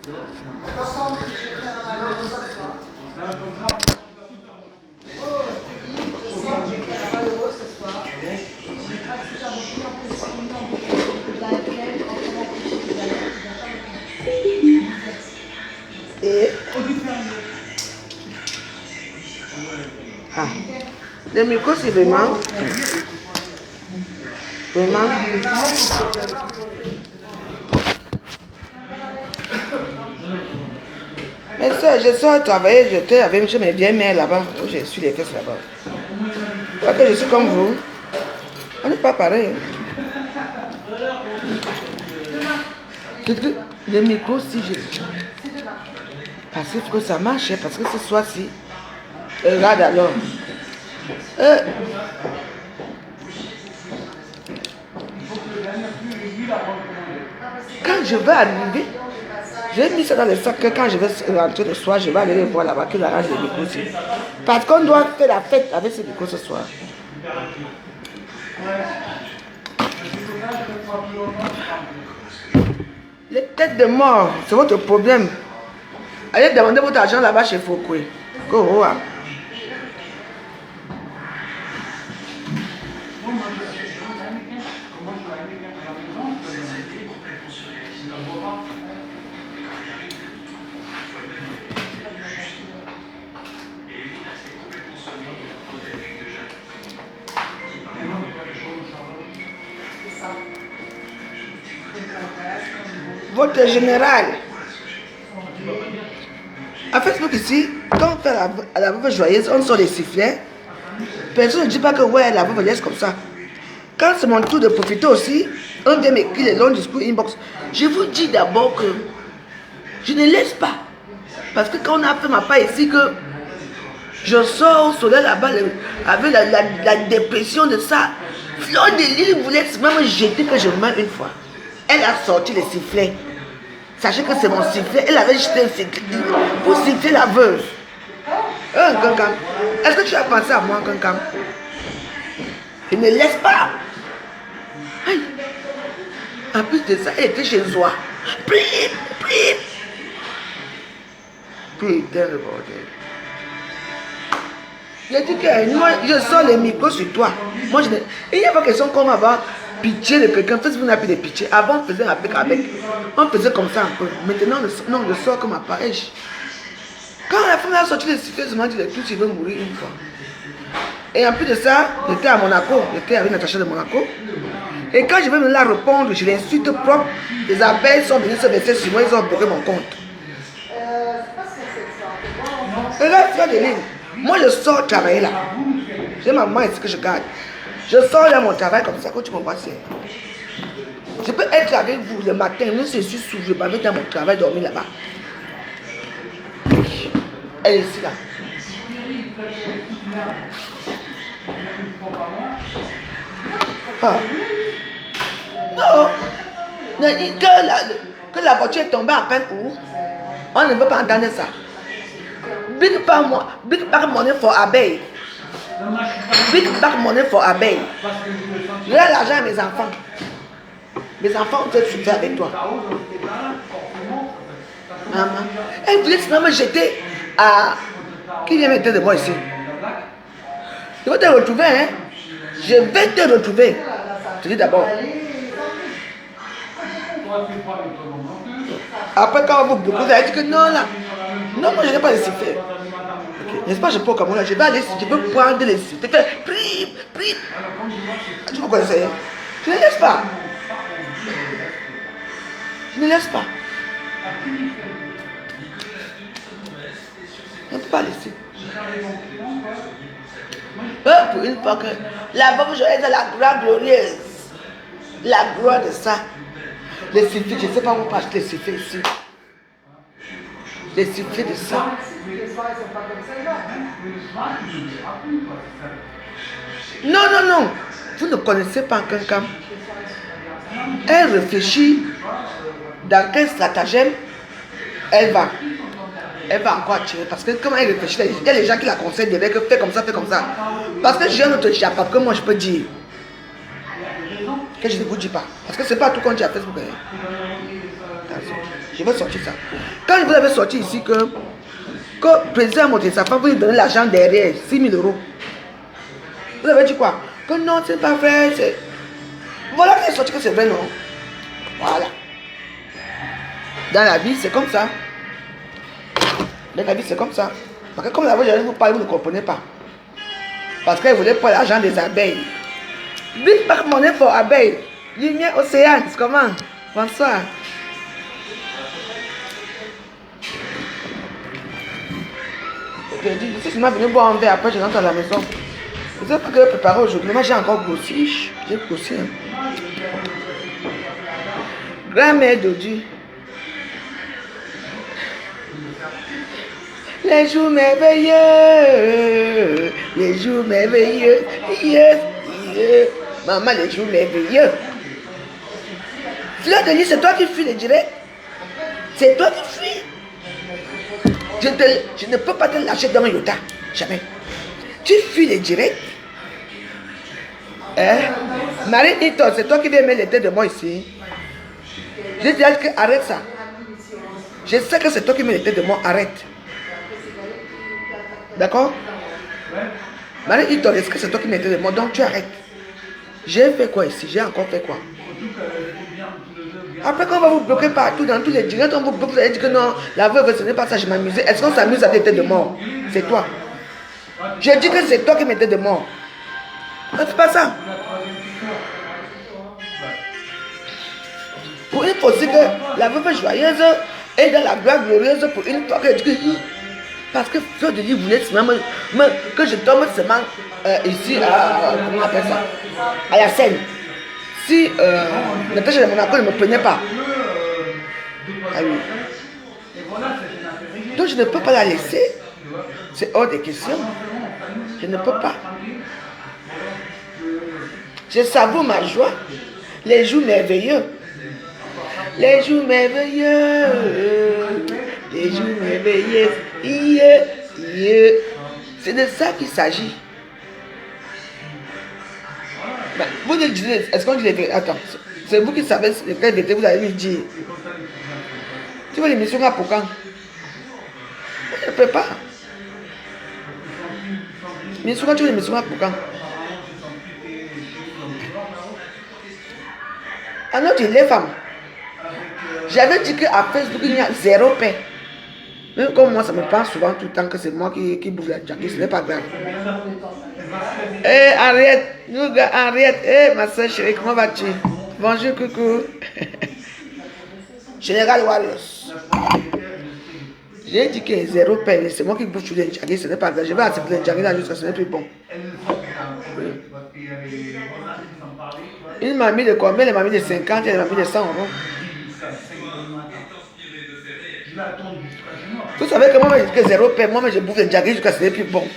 Et le micro, c'est vraiment. Mais ça, je sors travailler, j'étais avec mes vieilles mères là-bas, où je suis les fesses là-bas. Parce que je suis comme vous. On n'est pas pareil. Le micro, si je. Parce qu'il faut que ça marche, parce que ce soir-ci. Regarde alors. Quand je vais arriver, j'ai mis ça dans le sac que quand je vais rentrer le soir, je vais aller les voir là-bas, qu'ils arrangent les micros aussi. Parce qu'on doit faire la fête avec ces micros ce soir. Les têtes de mort, c'est votre problème. Allez demander votre argent là-bas chez Fokoué. Votre général. À Facebook ici, quand on fait la veuve joyeuse, on sort les sifflets. Personne ne dit pas que ouais, la veuve laisse comme ça. Quand c'est mon tour de profiter aussi, un de mes qui les longs discours inbox, je vous dis d'abord que je ne laisse pas. Parce que quand on a fait ma part ici, que je sors au soleil là-bas avec la dépression de ça, Fleur de Lille voulait même jeter que je meurs une fois. Elle a sorti les sifflets. Sachez que c'est mon sifflet. Elle avait jeté un sifflet pour siffler la veuve. Kankam, est-ce que tu as pensé à moi, Kankam? Je ne laisse pas. Aïe. En plus de ça, elle était chez Zoa. Putain, le bordel. J'ai dit que moi, je sors les micros sur toi. Moi, il n'y a pas question qu'on va avoir pitié de quelqu'un. Facebook n'a plus de pitié. Avant, on faisait avec. On faisait comme ça un peu. Maintenant, non, je sors comme appareil. Quand la femme a sorti les sifflets, je me dis que tu veux mourir une fois. Et en plus de ça, j'étais à Monaco. J'étais avec Natacha de Monaco. Et quand je vais me la répondre, je l'insulte propre. Les abeilles sont venues se verser sur moi, ils ont bloqué mon compte. Et là, Fleur de Lille. Moi, je sors travailler là. J'ai ma main ici que je garde. Je sors là mon travail comme ça, quand tu m'envoies. Je peux être avec vous le matin, même si je suis sous, je peux aller dans mon travail, dormir là-bas. Elle est ici là. Ah. Non. Que la voiture est tombée à peine où? On ne peut pas entendre ça. Big back money for abeille. Big back money for abeille. Je donne l'argent à mes enfants. Mes enfants ont été souffrir avec toi. Maman. Elle voulait sinon me jeter à. Qui vient mettre de moi ici? Je vais te retrouver, hein? Je vais te retrouver. Je dis d'abord. Après, quand vous beaucoup, vous avez dit que non, là. Non, moi je n'ai pas les sifflets. Okay. N'est-ce pas, je peux comme là, je vais aller, je peux prendre les sifflets. Faire pri. Tu me connaissez? Je ne laisse pas. Je ne laisse pas. On ne peut pas laisser. Pour une fois que la veuve joyeuse est la gloire glorieuse. La gloire de ça. Les sifflets, je ne sais pas où acheter les sifflets ici. Les sifflets de ça. Non. Vous ne connaissez pas quelqu'un. Elle réfléchit dans quel stratagème elle va encore tirer. Parce que comment elle réfléchit, il y a les gens qui la conseillent de faire fais comme ça. Parce que j'ai un autre diapap que moi je peux dire. Que je ne vous dis pas. Parce que c'est pas tout qu'on dit à Facebook. Attention. Je vais sortir ça. Quand vous avez sorti ici que le président a montré sa femme, vous lui donnez l'argent derrière, 6 000 euros. Vous avez dit quoi? Que non, c'est pas vrai. Voilà qu'il est sorti que c'est vrai, non? Voilà. Dans la vie, c'est comme ça. Dans la vie, c'est comme ça. Parce que comme la voix, je vous parle, vous ne comprenez pas. Parce qu'elle voulait prendre l'argent des abeilles. Big back money for abeilles. Lumière océane, c'est comment? Bonsoir. Je suis venu boire un verre, après je rentre à la maison. Je ne sais pas que je préparer aujourd'hui. Moi j'ai encore grossi. J'ai grossi. Grand-mère Dodi. Les jours merveilleux. Les jours merveilleux. Yeah, yeah. Maman, les jours merveilleux. Tu l'as dit, c'est toi qui fuis les directs. C'est toi qui fuis. Je ne peux pas te lâcher dans mon yota. Jamais. Tu fuis les directs. Hein? Marie Ito, c'est toi qui viens mettre les têtes de moi ici. Je dis que arrête ça. Je sais que c'est toi qui mets les têtes de moi. Arrête. D'accord? Marie Ito, est-ce que c'est toi qui mets les têtes de moi? Donc tu arrêtes. J'ai fait quoi ici? J'ai encore fait quoi? Après, quand on va vous bloquer partout, dans tous les directs, on vous bloque, vous allez dire que non, la veuve, ce n'est pas ça, je m'amusais. Est-ce qu'on s'amuse avec des têtes de mort? C'est toi. Je dis que c'est toi qui mettais de mort. Ne fais pas ça. Pour une fois, c'est que la veuve joyeuse est dans la gloire glorieuse pour une fois que parce que Fleur de Lys voulait seulement que je tombe seulement ici à, comment on appelle ça? À la scène. Si Natacha de Monaco ne me prenait pas. Ah oui. Donc je ne peux pas la laisser. C'est hors des questions. Je ne peux pas. Je savoure ma joie. Les jours merveilleux. Les jours merveilleux. Les jours merveilleux. Yeah, yeah. C'est de ça qu'il s'agit. Ben, vous le dites, est-ce qu'on dit les vérités? Attends, c'est vous qui savez les vraies vérités, vous allez lui dire. Tu vois l'émission là pour quand? Je ne peux pas. Mais souvent tu vois l'émission là pour quand? Ah non, tu es les femmes. J'avais dit qu'à Facebook il y a zéro paix. Même comme moi, ça me pense souvent tout le temps que c'est moi qui bouffe la jackie, ce n'est pas grave. Henriette, Henriette, ma soeur chérie, comment vas-tu? Bonjour, coucou. Général Warriors. J'ai dit que zéro paix, c'est moi qui bouffe tous les jackie, ce n'est pas grave. Je vais accepter les jackie là jusqu'à ce n'est plus bon. Une mamie de combien? Les mamies de 50 et les mamies de 100 euros. Vous savez que moi, je dis que zéro paix, moi, je bouffe les jackie jusqu'à ce n'est plus bon.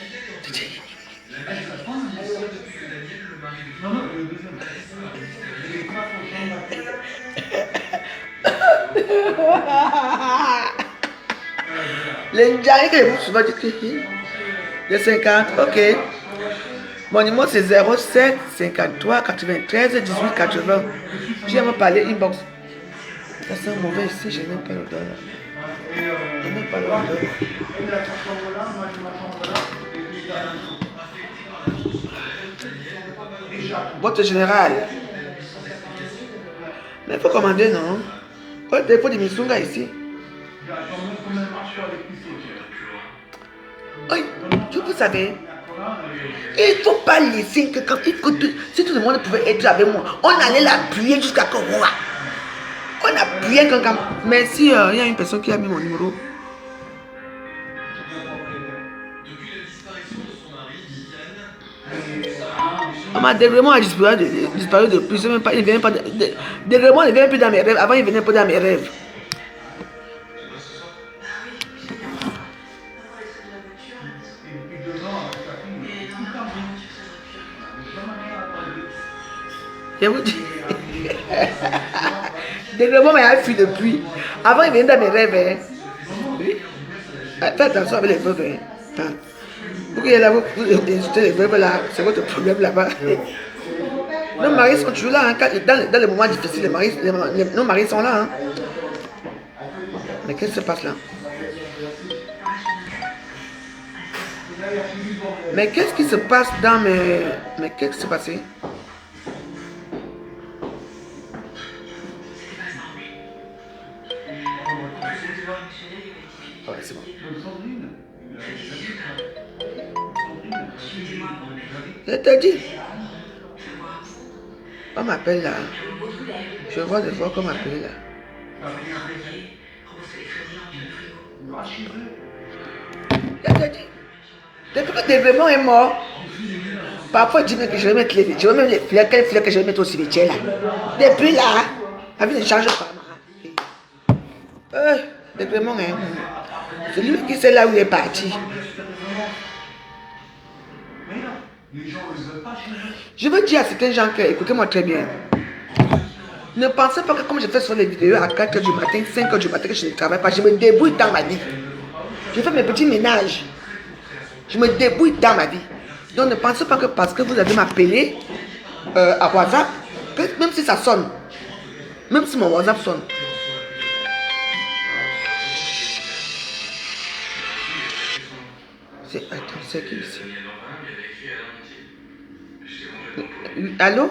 Les jackie que je bouffe souvent, je dis que de 50, ok. Mon numéro c'est 07 53 93 18 80. Tu viens me parler inbox. Ça sent mauvais ici, je n'aime pas l'odeur. Je n'aime pas l'odeur. Votre général. Mais il faut commander, non? Il faut des misunga ici. Oui, vous savez. Il ne faut pas laisser que quand si tout le monde pouvait être avec moi, on allait la prier jusqu'à qu'on voit. On a prié quelqu'un. Mais si il y a une personne qui a mis mon numéro. Ma dégrément a disparu depuis. Il ne vient pas. Dégrément ne vient plus dans mes rêves. Avant, il venait pas dans mes rêves. Je vous dis. Dégrément m'a fui depuis. Avant, il venait dans mes rêves. Hein. Oui. Faites attention avec les veuves. Hein. Vous qui êtes là, vous insultez les veuves là, c'est votre problème là-bas. Nos maris sont toujours là. Hein. Dans les moments difficiles, nos maris sont là. Hein. Mais qu'est-ce qui se passe là? Mais qu'est-ce qui se passe dans mes... Mais qu'est-ce qui s'est passé? Ouais, c'est bon. Je te dis. On m'appelle là. Je vois des fois qu'on m'appelle là. Je te dis. Depuis que Développement est mort, parfois je dis que je vais mettre les... Je vais même les fleurs, quelles fleurs que je vais mettre au cimetière là. Depuis là, la vie ne change pas. Développement, hein. C'est lui qui sait là où il est parti. Je veux dire à certains gens que, écoutez-moi très bien, ne pensez pas que comme je fais sur les vidéos à 4h du matin, 5h du matin que je ne travaille pas, je me débrouille dans ma vie. Je fais mes petits ménages. Je me débrouille dans ma vie. Donc ne pensez pas que parce que vous allez m'appeler à WhatsApp, que même si ça sonne, même si mon WhatsApp sonne, attends, c'est qui ici? Allô?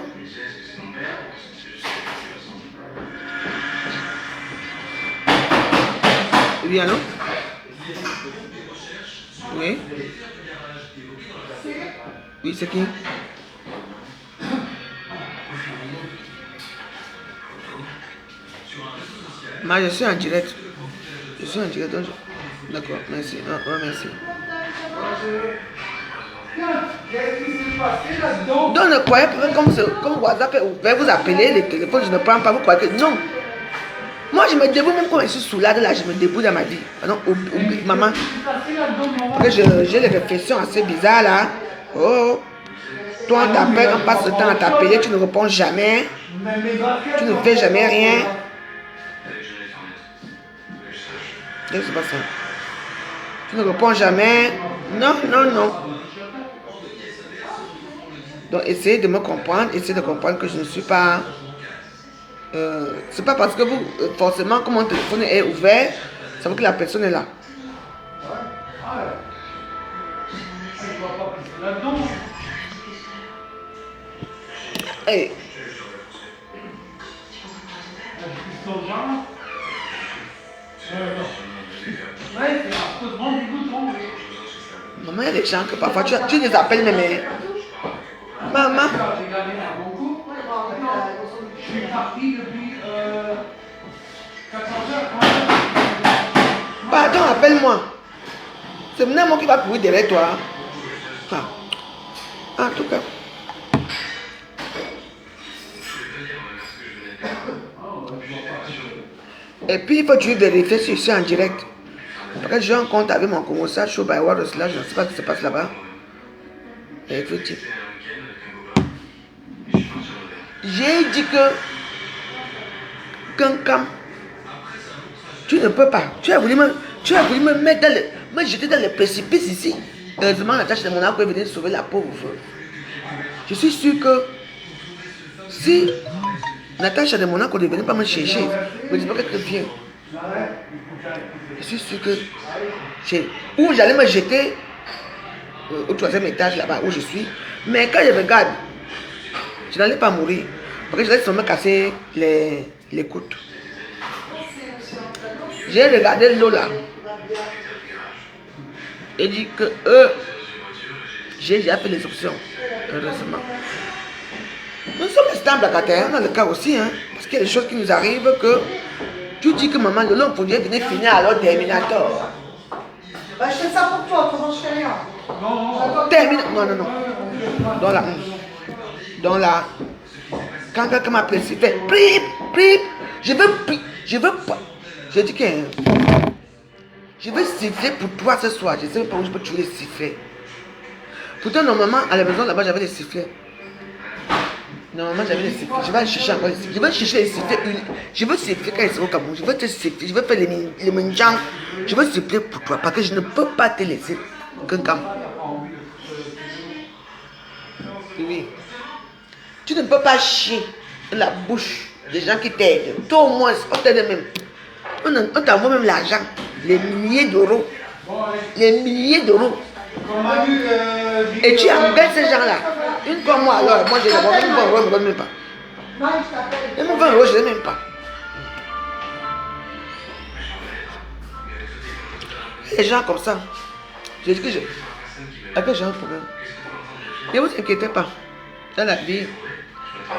Oui, allô? Oui? Oui, c'est qui? Moi, je suis en direct. Je suis en direct, donc d'accord, merci. Oh, merci. Donc ne croyez pas que comme WhatsApp est ouvert, vous appelez les téléphones, je ne prends pas, vous croyez que non. Moi je me débrouille même quand je suis soulagée là, je me débrouille dans ma vie. Non, oublie, maman. J'ai les réflexions assez bizarres là. Oh, toi on t'appelle, on passe le temps à t'appeler, tu ne réponds jamais. Tu ne fais jamais rien. Qu'est-ce qui se passe? Tu ne réponds jamais. Non, non, non. Donc essayez de me comprendre, essayez de comprendre que je ne suis pas... c'est pas parce que vous, forcément, comme mon téléphone est ouvert, ça veut que la personne est là. Hey. Maman, il y a des gens que parfois tu les appelles même. Maman. Je suis parti depuis 14h. Pardon, appelle-moi. C'est maintenant moi qui va courir derrière toi. En tout cas. Et puis il faut toujours vérifier si je suis en direct. Parce que j'ai un compte avec mon commensal show by Word là, je ne sais pas ce qui se passe là-bas. Effectivement. J'ai dit que Kankam, tu ne peux pas. Tu as voulu me mettre dans me jeter dans le précipice ici. Heureusement, la tâche de mon arbre est venue sauver la pauvre. Je suis sûr que si Natacha de Monaco ne venait pas me chercher, je ne dis pas qu'elle vient. Je suis sûr que où j'allais me jeter au troisième étage là-bas où je suis. Mais quand je regarde, je n'allais pas mourir. Parce que j'allais seulement casser les côtes. J'ai regardé l'eau là. Et dit que j'ai déjà fait les options. Heureusement. Nous sommes restés en Blacataire, dans le cas aussi, hein, parce qu'il y a des choses qui nous arrivent que tu dis que maman, le long produit venir finir alors Terminator. Bah, je fais ça pour toi, comment je fais rien. Non, non, non. Dans la. Quand quelqu'un m'appelle, c'est fait prip, prip. Je veux pas. Je dis que. Je veux siffler pour toi ce soir. Je ne sais même pas où je peux tuer les sifflets. Pourtant, normalement, à la maison là-bas, j'avais des sifflets. Normalement, j'avais des sifflets. Je vais aller chercher encore des sifflets. Je vais chercher les sifflets. Je veux siffler quand ils sont au Cameroun. Je veux te siffler. Je veux faire les menjans. Je veux siffler pour toi. Parce que je ne peux pas te laisser. Oui. Tu ne peux pas chier dans la bouche des gens qui t'aident. Toi au moins, on t'aide même. On t'envoie même l'argent, les milliers d'euros. Les milliers d'euros. Et tu embêtes ces gens-là. Une comme moi, alors, moi je les vois, même 20 euros, je ne me donne même pas. Même 20 euros, je ne les même pas. Les gens comme ça, je dis que avec j'ai un problème. Ne vous inquiétez pas. Dans la vie,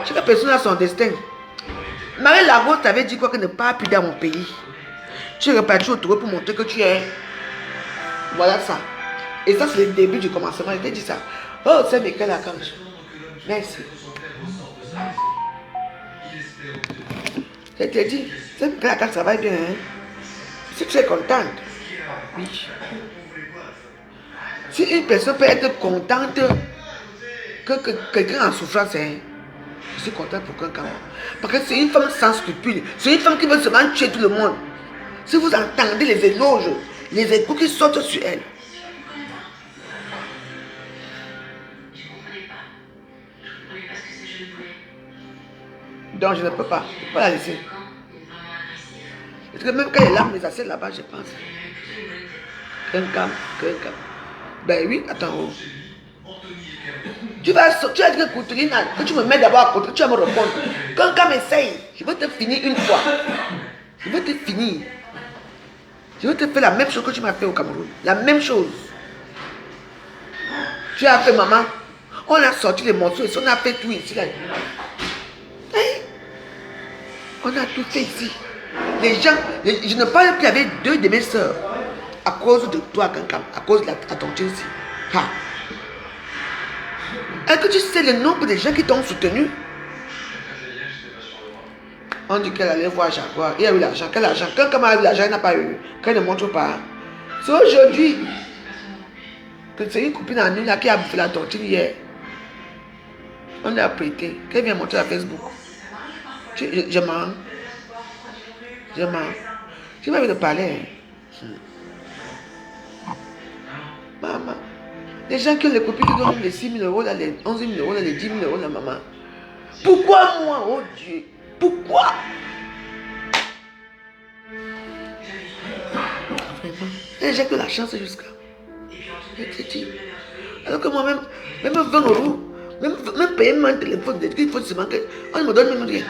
chaque personne a son destin. Marie Lago t'avait dit quoi que ne pas plus dans mon pays. Tu es reparti au tour pour montrer que tu es. Voilà ça. Et ça, c'est le début du commencement. Il t'a dit ça. Oh, c'est Michael Archange. Merci. Je t'ai dit, c'est Michael Archange, ça va bien. Hein? Si tu es contente, oui. Si une personne peut être contente que quelqu'un en souffrance, hein, je suis contente pour quelqu'un. Parce que c'est une femme sans scrupules. C'est une femme qui veut seulement tuer tout le monde. Si vous entendez les éloges, les échos qui sortent sur elle. Donc je ne peux pas la laisser. Parce que même quand les larmes les assèdent là-bas, je pense. Quelqu'un. Ben oui, attends. Tu as dit que Koutourine, que tu me mets d'abord à côté, tu vas me répondre. Quelqu'un m'essaye, je vais te finir une fois. Je vais te finir. Je vais te faire la même chose que tu m'as fait au Cameroun. La même chose. Tu as fait maman. On a sorti les morceaux ici, on a fait tout ici. Là. On a tout fait ici. Les gens, je ne parle plus avec 2 de mes soeurs. À cause de toi, Kankam. À cause de ton Dieu ici. Est-ce que tu sais le nombre de gens qui t'ont soutenu? On dit qu'elle allait voir Jaguar. Il a eu l'argent. Quel argent? Quand a eu l'argent, il n'a pas eu. Quand il ne montre pas. C'est aujourd'hui que c'est une copine à nous là qui a fait la tontine hier. On l'a prêté. Qu'elle vient montrer à Facebook. Je mens. Tu m'as envie de parler. Maman. Les gens qui ont les copines qui donnent les 6 000 euros, là, les 11 000 euros, là, les 10 000 euros, là, maman. Pourquoi moi, oh Dieu? Pourquoi? Vraiment. J'ai que la chance jusqu'à. Alors que moi-même, même 20 euros, même payer mon téléphone, il faut seulement que. On ne me donne même rien.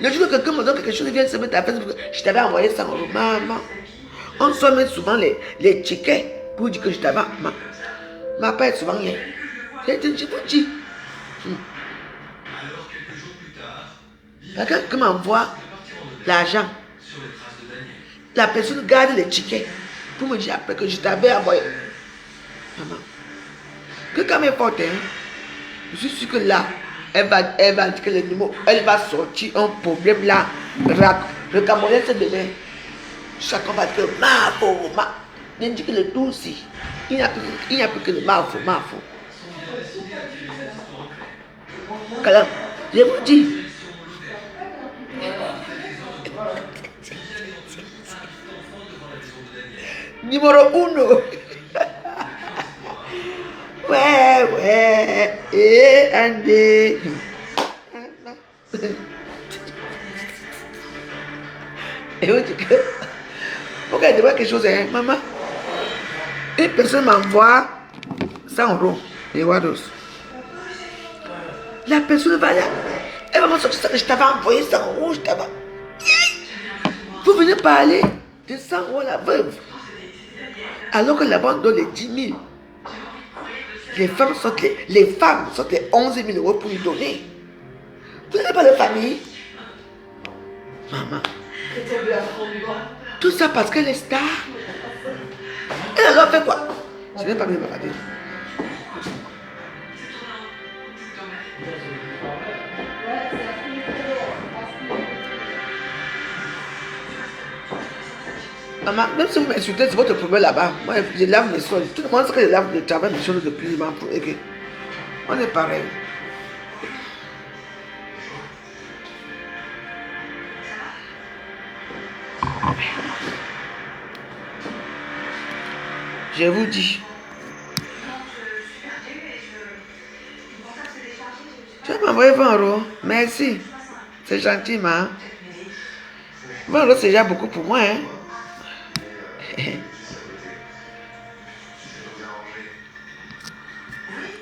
Le jour que quelqu'un me donne quelque chose, il vient se mettre à Facebook. Je t'avais envoyé 100 euros. Maman. On se met souvent les tickets pour dire que je t'avais. Ma père souvent rien. Je vous dis. Quelqu'un qui m'envoie l'argent, la personne garde les tickets pour me dire après que je t'avais envoyé. Maman. Que quand même porte, je suis sûr que là, elle va indiquer les numéros, elle va sortir un problème là. Le Camerounais c'est demain. Chacun va dire ma. Il dit que le tout aussi. Il n'y a plus que le marfou. Kalam, je vous dis. Numéro 1. Ouais, et Andé. Et on dit que, pourquoi elle demande quelque chose, hein, maman? Une personne m'envoie 100 euros, les Wados. La personne va là, elle va me sortir ça que je t'avais envoyé 100 euros, je t'avais. Vous venez parler de 100 euros la veuve. Alors que la banque donne les 10 000. Les femmes sortent les 11 000 euros pour lui donner. Vous n'avez pas de famille? Maman. Tout ça parce qu'elle est star. Elle alors fait quoi? Je n'ai pas bien me dire. Maman, même si vous m'insultez, c'est votre problème là-bas. Moi, je lave mes sols. Tout le monde sait que je lave le travail mes choses depuis longtemps. On est pareil. Je vous dis. Tu vas m'envoyer 20 euros. Merci. C'est gentil, ma. 20 euros, c'est déjà beaucoup pour moi, hein.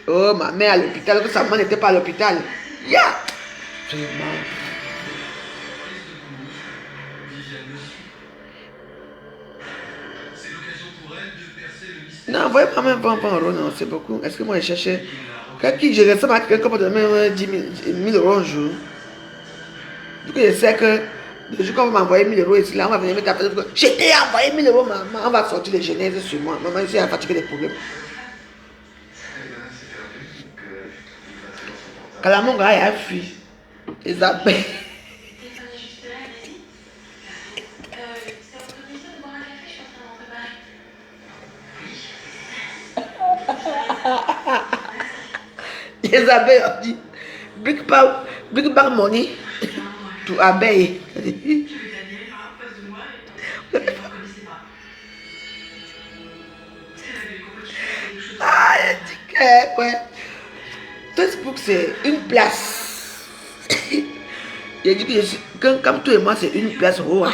Oh, ma mère à l'hôpital, que sa maman n'était pas à l'hôpital. Yeah! Vraiment. Non, envoyez pas même pas un euro, non, c'est beaucoup. Est-ce que moi, je cherchais. Quand je ressemble à quelqu'un pour donner 10 000 euros un jour. Du coup, je sais que le jour qu'on va m'envoyer 1000 euros ici, là, on va venir mettre à faire. J'étais envoyé 1000 euros, maman. On va sortir les genèses sur moi. Maman, ici, elle a fatigué des problèmes. Quand la mon gars a fui, les abeilles. Les abeilles ont dit big bag money to abeilles. Ah, elle dit que, ouais. Facebook, c'est une place. J'ai dit que je suis, comme toi et moi, c'est une place roi.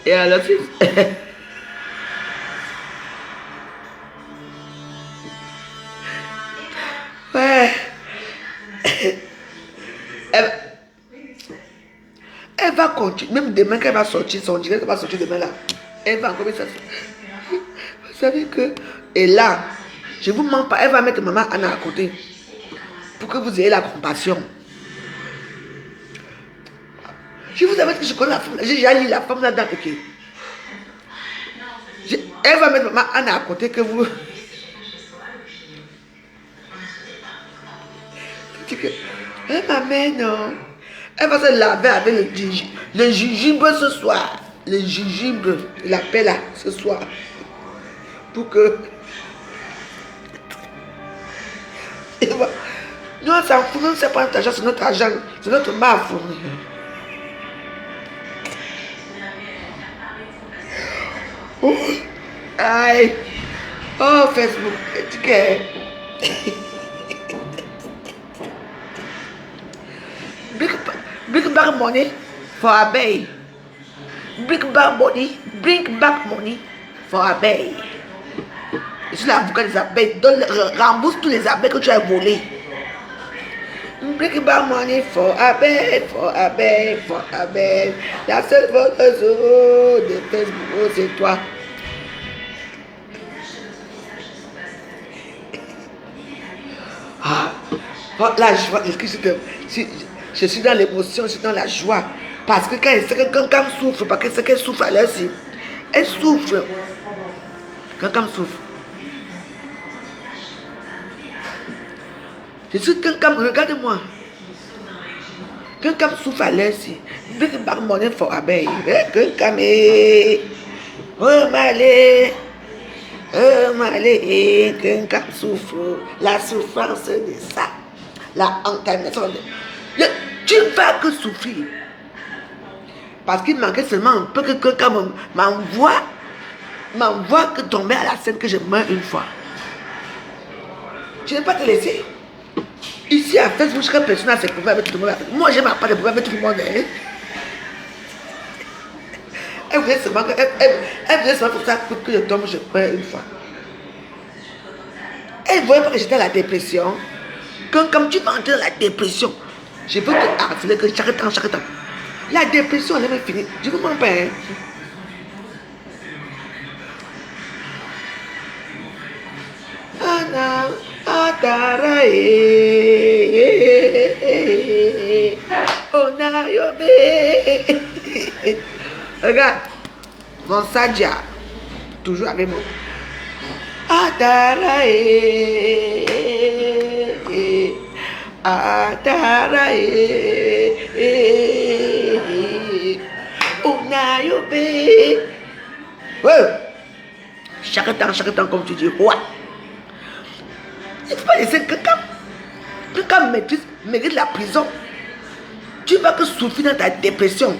Et alors, ouais. Elle va continuer, même demain qu'elle va sortir, son direct va sortir demain là. Elle va encore mettre ça. Vous savez que, et là, je vous mens pas, elle va mettre maman Anna à côté. Pour que vous ayez la compassion. Je vous avais dit que je connais la femme, j'ai déjà lu la femme là-dedans. Okay. Elle va mettre maman Anna à côté que vous. Elle m'amène, non. Elle va se laver avec le gingembre ce soir. Le gingembre, la paix là, ce soir. Pour que. Nous, on s'en fout, c'est pas notre argent, c'est notre argent, c'est notre marque. Oh, aïe. Oh, Facebook, big bag money for abeille. Bring back money for abeille. Je suis l'avocat des abeilles. Rembourse tous les abeilles que tu as volés. Bring back money for abeille, for abeille, for abeille. La seule voleuse de Facebook, c'est toi. Ah, la joie, je suis dans l'émotion, je suis dans la joie. Parce que quand quelqu'un souffre, parce que c'est qu'elle souffre à l'heure ci, elle souffre. Quand quelqu'un souffre. Je suis quelqu'un, regardez-moi. Quelqu'un souffre à l'heure ci. Big bag money for abeille. Quelqu'un est. Oh, malé. Quelqu'un souffre. La souffrance de ça. La encarnation de. Tu ne vas que souffrir. Parce qu'il manquait seulement un peu que quelqu'un m'envoie que tomber à la scène que je meurs une fois. Je ne vais pas te laisser. Ici à Facebook, chaque personne a ses problèmes avec tout le monde. Moi, je n'ai pas de problème avec tout le monde. Hein? Elle voulait seulement pour ça que je tombe, je meurs une fois. Elle ne voyait pas que j'étais à la dépression. Comme tu vas entrer dans la dépression, je veux te harceler que chaque temps. La dépression, elle est même finie. Je ne vous mens pas. Hein? Anna, Atarae, Onayobe. Regarde, mon Sadia, toujours avec moi. Atarae, Atarae, Onayobe. Ouais. Chaque temps, comme tu dis, ouais. Il ne faut pas laisser quelqu'un mérite la prison. Tu vas que souffrir dans ta dépression.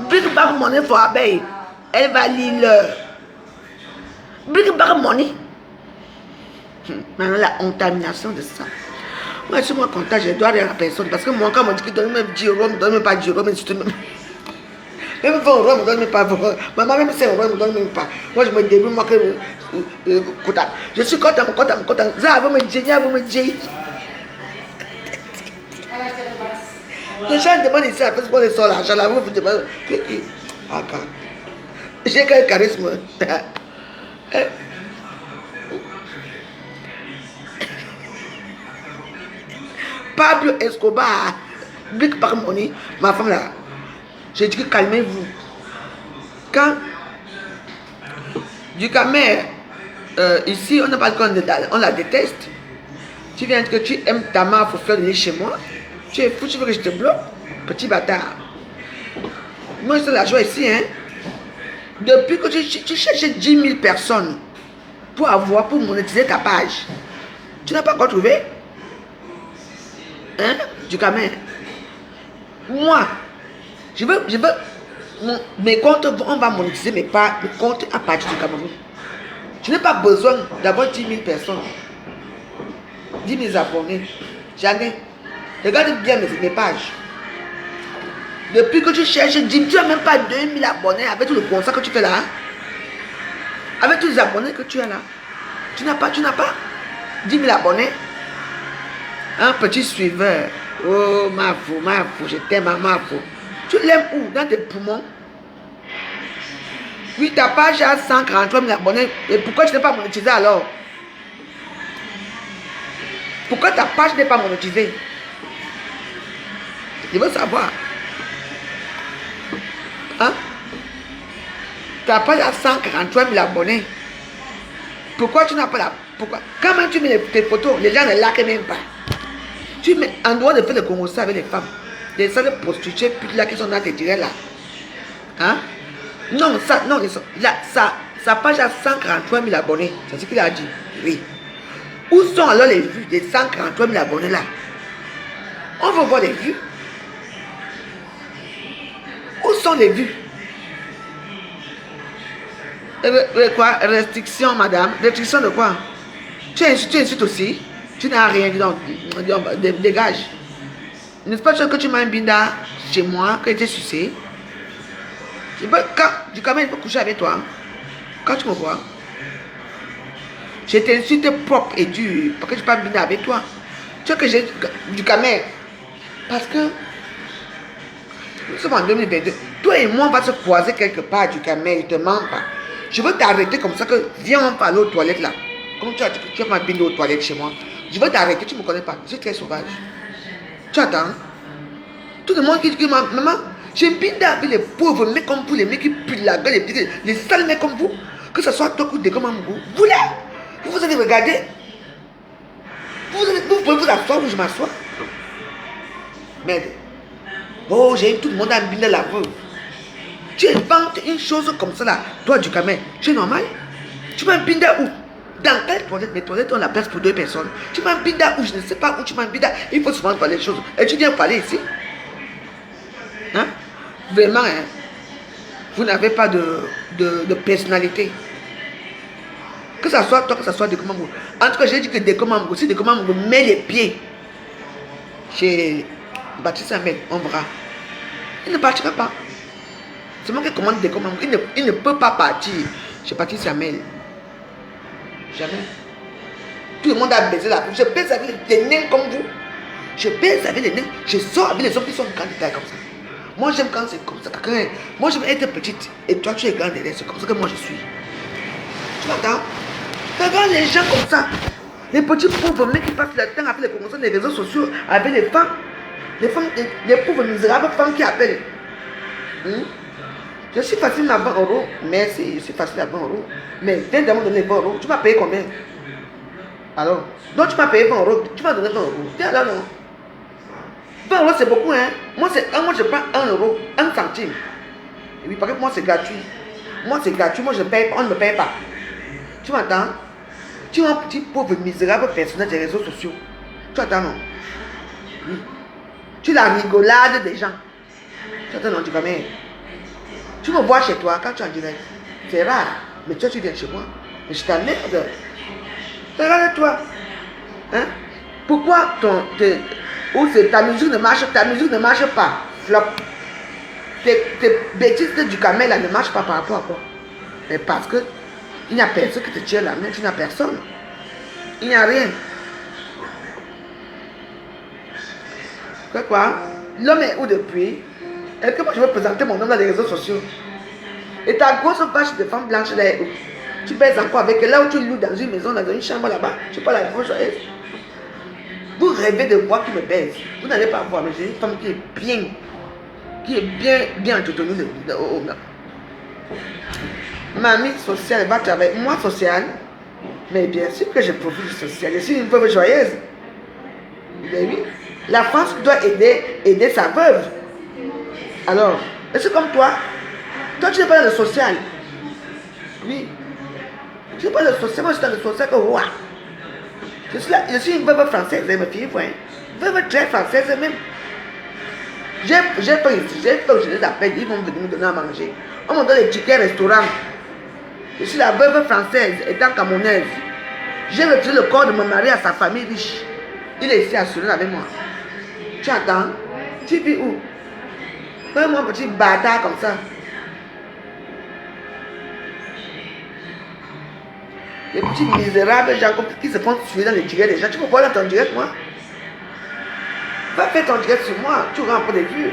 Bring back money for abeille. Elle va lire l'heure. Bring back money. Maintenant la contamination de ça. Moi, je suis moi content, je dois rien à personne. Parce que moi, quand on me dit qu'il donne même 10 euros, ne me donne même pas 10 euros, mais surtout même. Même 20 euros, ne me donne même pas 20 euros. Maman, même 5 euros, ne me donne même pas. Moi, je me débrouille, moi, que. Je suis content. Ça, vous me dites, Les gens demandent ici, après, pour les sorts l'argent, là, vous demandez. J'ai quel charisme. Pablo Escobar, Big Parmoni, ma femme là, j'ai dit que calmez-vous. Quand du camère, ici, on n'a pas de on la déteste. Tu viens que tu aimes ta mère pour faire de chez moi. Tu es fou, tu veux que je te bloque? Petit bâtard. Moi, je te la joie ici, hein. Depuis que tu cherches 10 000 personnes pour monétiser ta page, tu n'as pas encore trouvé? Hein? Du camère. Moi, je veux, mes comptes, on va monétiser mes comptes à partir du Cameroun. Je n'ai pas besoin d'avoir 10 000 personnes. 10 000 abonnés. J'en ai. Regarde bien mes pages. Depuis que tu cherches 10 000, tu n'as même pas 2 000 abonnés avec tout le constat que tu fais là. Avec tous les abonnés que tu as là. Tu n'as pas 10 000 abonnés. Un petit suiveur. Oh, ma fou, je t'aime, ma fou. Tu l'aimes où? Dans tes poumons? Oui, ta page a 143 000 abonnés. Et pourquoi tu n'es pas monétisé alors? Pourquoi ta page n'est pas monétisée? Je veux savoir. Hein? Ta page a 143 000 abonnés. Pourquoi tu n'as pas la... Pourquoi? Quand même tu mets tes photos, les gens ne likent même pas. Tu mets en dehors de faire le Congo avec les femmes. Les salles prostituées, putes là qui sont dans tes directs là. Hein? Non, ça, non, là, sa page a 143 000 abonnés. C'est ce qu'il a dit. Oui. Où sont alors les vues des 143 000 abonnés là? On veut voir les vues. Où sont les vues? Quoi? Restriction, madame. Restriction de quoi? Tu insultes aussi? Tu n'as rien dit, donc dégage. N'est-ce pas que tu m'as un binda chez moi, que tu es sucé? Quand même, je peux coucher avec toi. Quand tu me vois, je t'insulte propre et dur. Parce que je ne peux pas me binda avec toi. Tu vois que j'ai du camel. Parce que nous sommes en 2022. Toi et moi, on va se croiser quelque part du camel. Je ne te mens pas. Je veux t'arrêter comme ça que viens, on parle aux toilettes là. Comme tu as dit que tu vas m'abiner aux toilettes chez moi. Je veux t'arrêter, tu ne me connais pas. Je suis très sauvage. Tu attends. Tout le monde qui dit maman, j'ai bindé avec les pauvres mecs comme vous, les mecs qui puent la gueule, les sales mecs comme vous. Que ce soit toi ou des comme vous. Vous là, vous allez regarder. Vous pouvez vous asseoir où je m'assois. Merde. Oh, j'ai eu tout le monde à binder la veuve. Tu inventes une chose comme ça là, toi du camel. C'est normal. Tu m'as bindé où? Dans quelle toilette? Mes toilettes ont la place pour 2 personnes. Tu m'as bindé où? Je ne sais pas où tu m'as bindé. Il faut souvent parler des choses. Et tu viens parler ici? Hein? Vraiment, hein? Vous n'avez pas de personnalité. Que ce soit toi, que ce soit Dekomambo. En tout cas, j'ai dit que Dekomambo, si Dekomambo met les pieds chez Baptiste Ahmed, on verra. Il ne partira pas. C'est moi qui commande Dekomambo. Il ne peut pas partir chez Baptiste Ahmed. Jamais. Tout le monde a baisé la coupe. Je baise avec les nains comme vous. Je baise avec les nains. Je sors avec les hommes qui sont grands de taille comme ça. Moi j'aime quand c'est comme ça. Moi je veux être petite. Et toi tu es grande. C'est comme ça que moi je suis. Tu m'entends? Regarde les gens comme ça. Les petits pauvres mecs qui passent le temps avec les promotions des réseaux sociaux. Avec les femmes. Les pauvres misérables femmes qui appellent. Je suis facile à 20 €. Merci, je suis facile à 20 €. Mais viens de me donner 20 €. Tu m'as payé combien? Alors, donc tu m'as payé 20 €. Tu m'as donné 20 €. Tiens là, non. 20 € c'est beaucoup, hein. Moi je prends 1 €, 1 centime. Et oui, parce que moi c'est gratuit. Moi c'est gratuit, moi je paye, on ne me paye pas. Tu m'entends? Tu es un petit pauvre misérable personnage des réseaux sociaux. Tu attends, non? Oui. Tu es la rigolade des gens. Tu attends, non, tu vas même. Tu me vois chez toi quand tu es en direct. C'est rare. Mais toi, tu viens chez moi. Mais je t'emmerde. Regarde-toi. Hein? Pourquoi ou ta musique ne marche pas? Flop. Tes bêtises du camel là ne marchent pas par rapport à quoi? Mais parce que il n'y a personne qui te tient la main, tu n'as personne. Il n'y a rien. Quoi? L'homme est où depuis? Est-ce que moi je veux présenter mon homme dans les réseaux sociaux? Et ta grosse vache de femme blanche là est où? Tu pèses encore avec elle, là où tu loues dans une maison, dans une chambre là-bas. Tu parles à la grosse joyeuse. Vous rêvez de moi qui me baise. Vous n'allez pas voir, mais j'ai une femme qui est bien entretenue Mamie sociale va travailler. Moi sociale, mais bien sûr que je profite du social. Je suis une veuve joyeuse. Mais oui, la France doit aider sa veuve. Alors, est-ce que comme toi tu n'es pas dans le social? Oui. Tu n'es pas dans le social, moi je suis dans le social que roi. Je suis une veuve française, ma fille, veuve très française même. J'ai pas ici, je les appelle, ils vont venir me donner à manger. On me donne les tickets restaurant. Je suis la veuve française, étant camerounaise. J'ai retiré le corps de mon mari à sa famille riche. Il est ici à Surin avec moi. Tu entends? Tu vis où? Fais-moi un petit bâtard comme ça. Les petits misérables gens qui se font tuer dans les directs des gens. Tu peux voir dans ton direct, moi? Va faire ton direct sur moi, tu auras un peu de vues.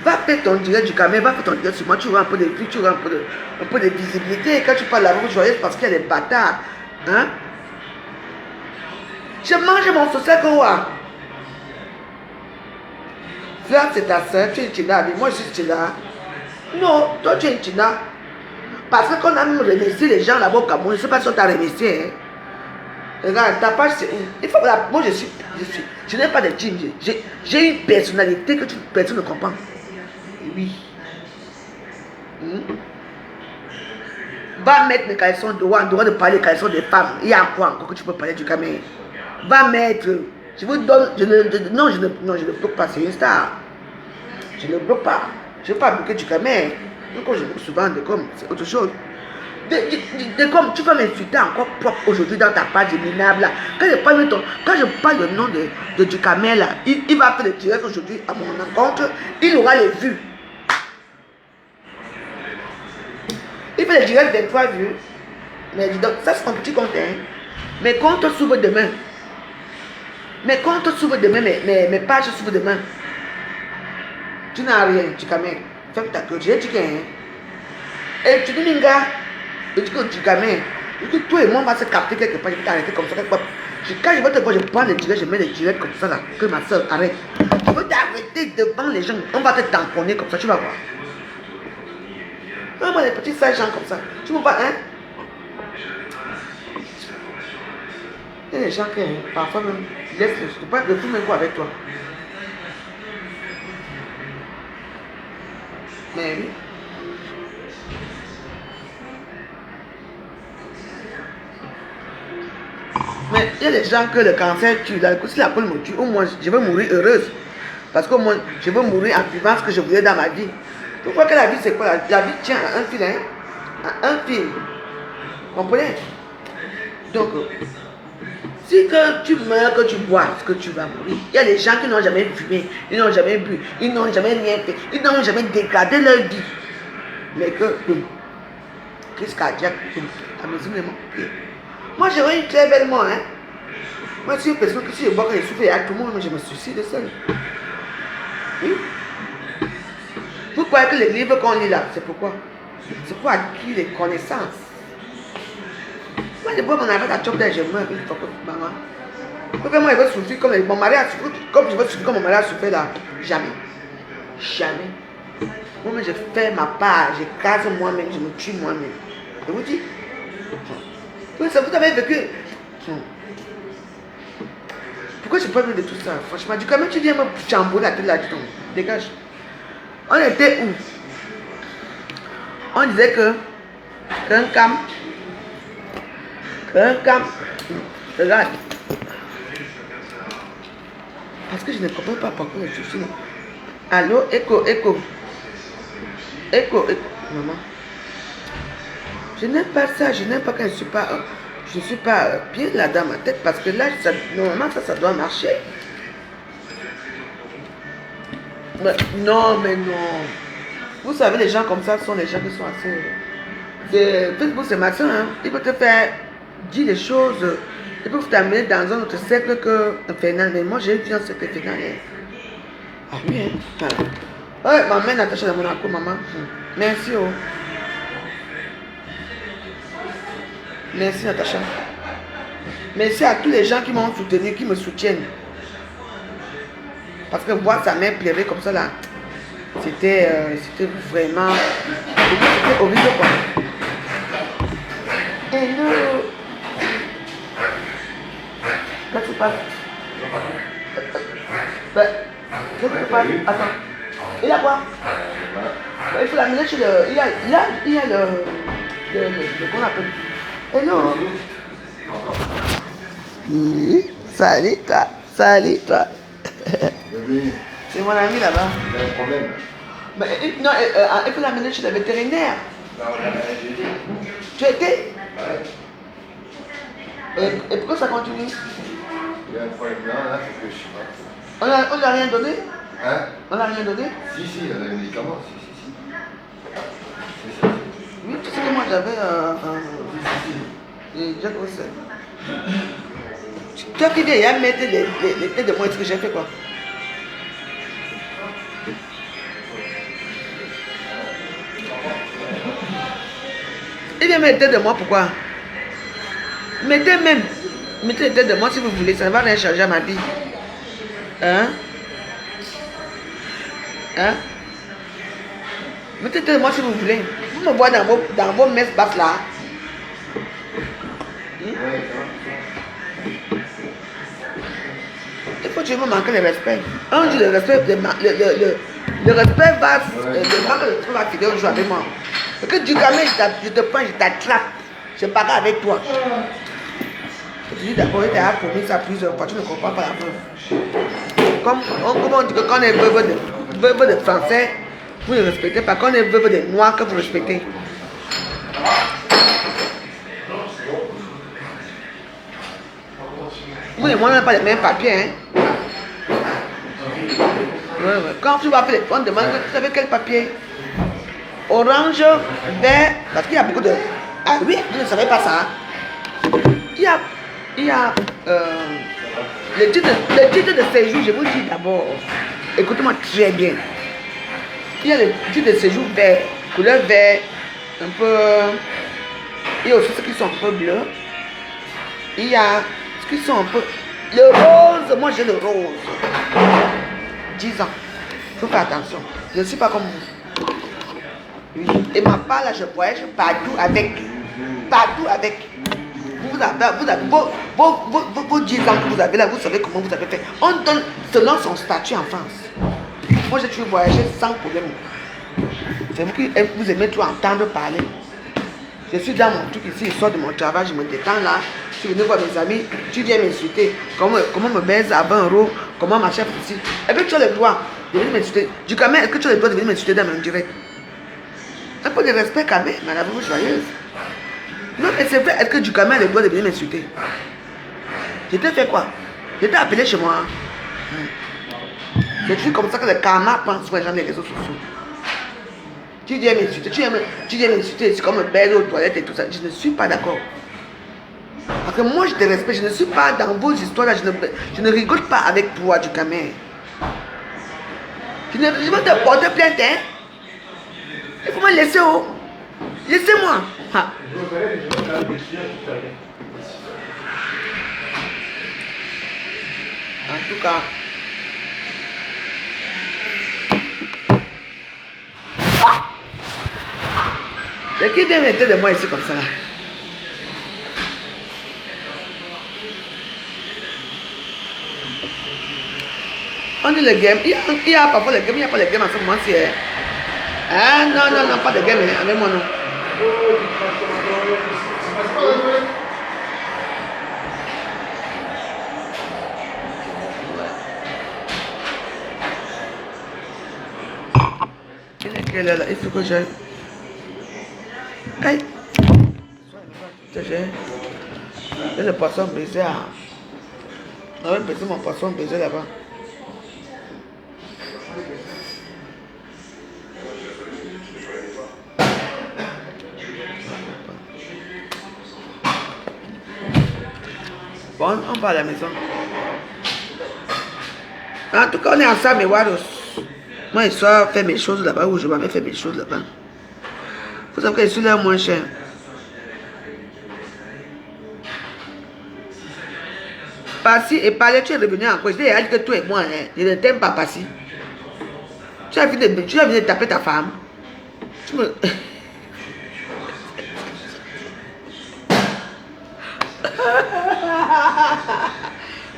Va faire ton direct du caméra, va faire ton direct sur moi, tu auras un peu de vues, tu auras un peu de visibilité. Quand tu parles la bouche joyeuse parce qu'il y a des bâtards. Hein? Je mange mon social que quoi? Là, c'est ta soeur, tu es une Tina, moi je suis Tina. Non, toi tu es une Tina. Parce qu'on a même remercié les gens là-bas au Cameroun, je ne sais pas si on t'a remercié. Hein. Regarde, ta page c'est où? Il faut que moi je n'ai pas de jean. J'ai une personnalité que personne ne comprend. Oui. Va mettre mes caleçons droit de parler des caleçons des femmes. Il y a quoi encore que tu peux parler du Cameroun? Va mettre. Je vous donne. Non, je ne bloque pas, c'est une star. Je ne bloque pas. Je ne vais pas bloquer du Cameroun. Donc je bloque souvent de comme, c'est autre chose. Comme tu vas m'insulter encore propre aujourd'hui dans ta page minable là. Quand je parle le nom de Ducamel là, il va faire le direct aujourd'hui à mon encontre, il aura les vues. Il fait le direct 23 vues. Mais dis donc, ça c'est un petit compte. Hein. Mes comptes s'ouvrent demain. Mes comptes s'ouvrent demain, mes pages s'ouvrent demain. Tu n'as rien, Ducamel. Fais ta gueule, j'ai dit rien. Et tu dis, Minga. Je dis que tu gamins, toi et moi on va se capter quelque part, je vais t'arrêter comme ça. Quand je vais te voir, je prends les directs, je mets les directs comme ça là, que ma soeur arrête. Je veux t'arrêter devant les gens, on va te tamponner comme ça, tu vas voir. On va les petits sages gens comme ça, tu me vois, hein? Il y a des gens qui, parfois même, laissent je ne pas de tout même quoi avec toi. Mais oui. Mais il y a des gens que le cancer tue. Si la peau me tue, au moins je veux mourir heureuse. Parce qu'au moins je veux mourir en vivant ce que je voulais dans ma vie. Pourquoi que la vie c'est quoi? La vie tient à un fil, hein? À un fil. Vous comprenez? Donc, si que tu meurs, que tu bois, que tu vas mourir. Il y a des gens qui n'ont jamais fumé, ils n'ont jamais bu, ils n'ont jamais rien fait, ils n'ont jamais dégradé leur vie. Mais que, crise cardiaque, la maison est morte. Moi, j'aurais une très belle mort, hein. Moi, je suis une personne que si je vois que je souffre à tout le monde, je me suicide seul. Oui. Vous croyez que les livres qu'on lit là, c'est pourquoi? C'est pour acquérir les connaissances. Moi, je vois mon arrêt à choper, je meurs, il faut que maman. Pourquoi moi, je veux souffrir comme mon mari a souffert, comme je veux souffrir comme mon mari a souffert là? Jamais. Jamais. Moi-même, je fais ma part, je casse moi-même, je me tue moi-même. Je vous dis. Vous avez vécu. Pourquoi je parle de tout ça? Franchement, du coup, même tu viens me chambouler la tête là, dégage. On était où? On disait que qu'un cam, regarde. Parce que je ne comprends pas pourquoi je suis là. Allô, écho. Maman. Je n'aime pas ça, je n'aime pas quand je suis pas. je ne suis pas bien là dans ma tête parce que là, normalement, ça doit marcher. Mais non. Vous savez, les gens comme ça sont les gens qui sont assez... Facebook, c'est machin, hein. Il peut te faire dire des choses. Il peut t'amener dans un autre cercle que infernal. Mais moi, j'ai vu un cercle infernal. Ah oui, hein. Ouais, maman, Natacha de Monaco, maman. Merci, oh. Merci, Natacha. Merci à tous les gens qui m'ont soutenu, qui me soutiennent. Parce que voir sa mère pleurer comme ça, là, c'était vraiment... C'était horrible, quoi. Hello. Qu'est-ce qui se passe? Qu'est-ce qui se passe? Attends. Il a quoi? Il faut l'amener chez le... Il y a le qu'on appelle. Hello. Oui. Salut toi. C'est mon ami là-bas. Il y a un problème. Mais, non, il faut l'amener chez le vétérinaire. Tu étais? Ouais. Et pourquoi ça continue? Il y a un problème là, c'est que je sais pas. On n'a rien donné? Hein? On n'a rien donné? Si, il y a des médicaments, si. Oui, tu sais que moi j'avais Jack Russell. Toi qui viens à mettre les têtes de moi, est-ce que j'ai fait quoi? Il vient mettre les têtes de moi, pourquoi? Mettez les têtes de moi si vous voulez, ça ne va rien changer à ma vie. Hein? Mettez les têtes de moi si vous voulez. Vous me voyez dans vos messes basses là. Il faut que tu me manques le respect. Un jour, le respect va, le va finir un jour avec moi. Parce que du gamin, je te prends, je t'attrape. Je me bagarre avec toi. Je dis d'abord, il a promis ça plusieurs fois, tu ne comprends pas la preuve. Comme on dit que quand on est veuve de français, vous ne respectez pas. Quand on est veuve de noir, que vous respectez. Vous et moi, on n'a pas les mêmes papiers. Hein? Ouais. Quand tu vas faire les points, demande, vous savez quel papier? Orange, vert, parce qu'il y a beaucoup de... Ah oui, vous ne savez pas ça. Il y a le titre de séjour, je vous dis d'abord. Écoutez-moi très bien. Il y a le titre de séjour vert, couleur vert, un peu... Il y a aussi ceux qui sont un peu bleus. Il y a ceux qui sont un peu... Le rose, moi j'ai le rose. 10 ans. Il faut faire attention. Je ne suis pas comme vous. Oui. Et ma part là, je voyage partout avec. Vous avez vos 10 ans que vous avez là, vous savez comment vous avez fait. On donne selon son statut en France. Moi j'ai toujours voyagé sans problème. C'est vous qui vous aimez tout entendre parler. Je suis dans mon truc ici, je sors de mon travail, je me détends là. Je suis venu voir mes amis, tu viens m'insulter. Comment me baise à 20 €, comment ma chef ici. Et puis tu as le droit de venir m'insulter. Du coup, est-ce que tu as le droit de venir m'insulter dans mon direct? Un peu de respect quand même, madame, vous joyeuse. Non, mais c'est vrai, est-ce que du a le droit de venir m'insulter? Je t'ai fait quoi? Je t'ai appelé chez moi. C'est toujours comme ça que le karma pense sur les gens des réseaux sociaux. Tu viens m'insulter, c'est comme me belle aux toilettes et tout ça. Je ne suis pas d'accord. Parce que moi je te respecte, je ne suis pas dans vos histoires là, je ne rigole pas avec toi du caméra. Je vais te porter plainte, hein. Il faut me laisser, oh. Laissez-moi. En tout cas. C'est qui vient mettre de moi ici comme ça là? On dit le game, il y a parfois le game, il n'y a pas le game en ce moment. Ah non, pas de game avec moi non. Quelle est là? Il faut que j'aille. Hey. J'ai le poisson brisé à... On va briser mon poisson brisé là-bas. Bon, on va à la maison. En tout cas, on est ensemble, Waros. Moi, je sois faire mes choses là-bas ou je vais faire mes choses là-bas. Vous savez que je suis là moins cher. Passi et parler, tu es revenu encore. Je t'ai dit que toi et moi, hein, je ne t'aime pas, Passi. Tu as fini de taper ta femme. Tu me...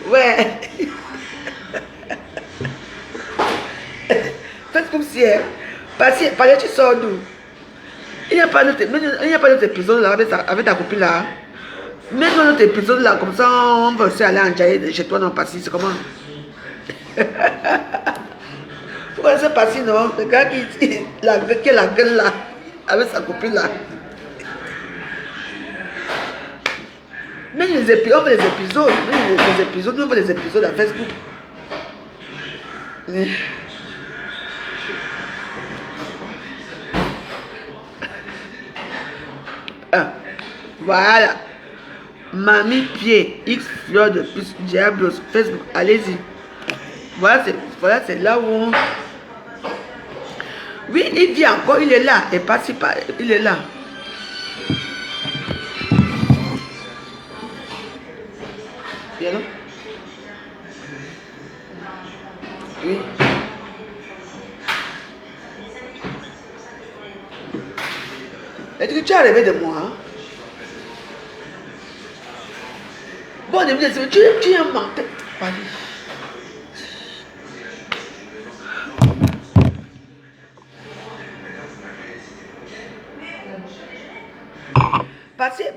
Ouais. Faites comme si, hein. Passi, parler, tu sors d'où? Il n'y a pas d'autre épisode là avec ta copine là. Même dans notre épisode là, comme ça, on va aussi aller en Djaïe chez toi, non, Passi, c'est comment? Vous connaissez Passi, non? Le gars qui a la gueule là, avec sa copine là. Même les épisodes, on veut les épisodes, même les épisodes, nous on veut les épisodes à Facebook. Voilà. Mamie Pied, X Fleur de plus Diablos, Facebook, allez-y. Voilà, c'est là où on... Oui, il vit encore, il est là. Et pas si pas, il est là. Viens là. Oui. Est-ce que tu es arrivé de moi? Hein? Bon, tu es un menteur.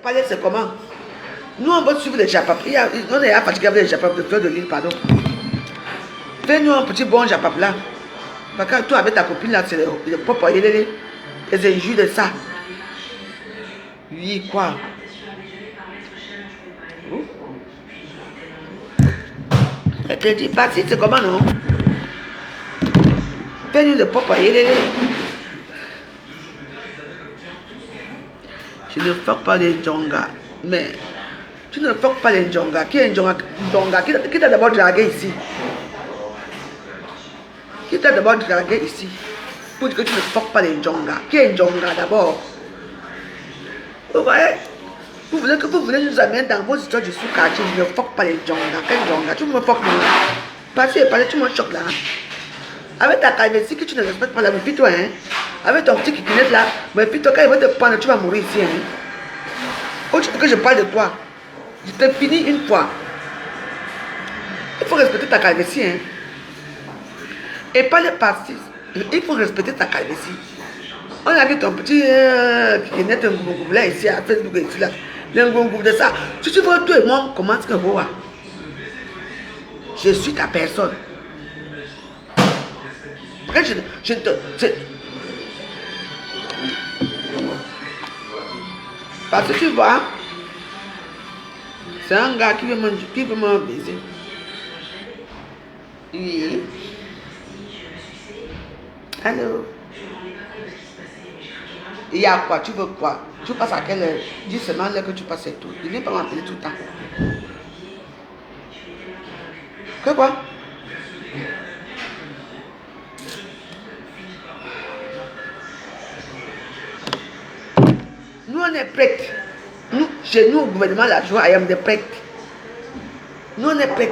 Parler, c'est comment? Nous, on va suivre les japap. On est fatigué avec les japap de fleur de l'île, pardon. Fais-nous un petit bon japap là. Parce que toi, avec ta copine là, c'est le papa, les injures de ça. Oui, quoi? Je te dis, Passi, c'est comment, non? Fais-nous le papa, je ne fuck pas les Djonga, mais tu ne fuck pas les Djonga. Qui est Djonga? Qui t'a d'abord dragué ici? Qui t'a d'abord dragué ici? Pour dire que tu ne fuck pas les Djonga. Qui est Djonga d'abord? Vous voyez? Vous voulez nous amener dans vos histoires du sous-quartier. Je ne fuck pas les Djonga. Quel Djonga? Tu me fuck moi. Passi, tu me choques là. Avec ta calvitie que tu ne respectes pas, là, méfie-toi, hein. Avec ton petit kikinette là, méfie-toi, quand il va te prendre, tu vas mourir ici, hein. Oh, tu veux que je parle de toi? Je t'ai fini une fois. Il faut respecter ta calvitie, hein. Et pas les partis. Il faut respecter ta calvitie. On a vu ton petit kikinette, un groupe là, ici, à Facebook, ici, là. Un groupe de ça. Si tu veux, toi et moi, comment est-ce que vous voyez? Je suis ta personne. Je te... Parce que tu vois, c'est un gars qui veut me baiser. Oui. Allô? Il y a quoi? Tu veux quoi? Tu passes à quelle heure? Dis seulement l'heure que tu passes et tout. Il ne vient pas m'appeler tout le temps. Que quoi? Nous, on est prêts. Nous, chez nous, au gouvernement, la joie, I am the prêt. Nous, on est prêts.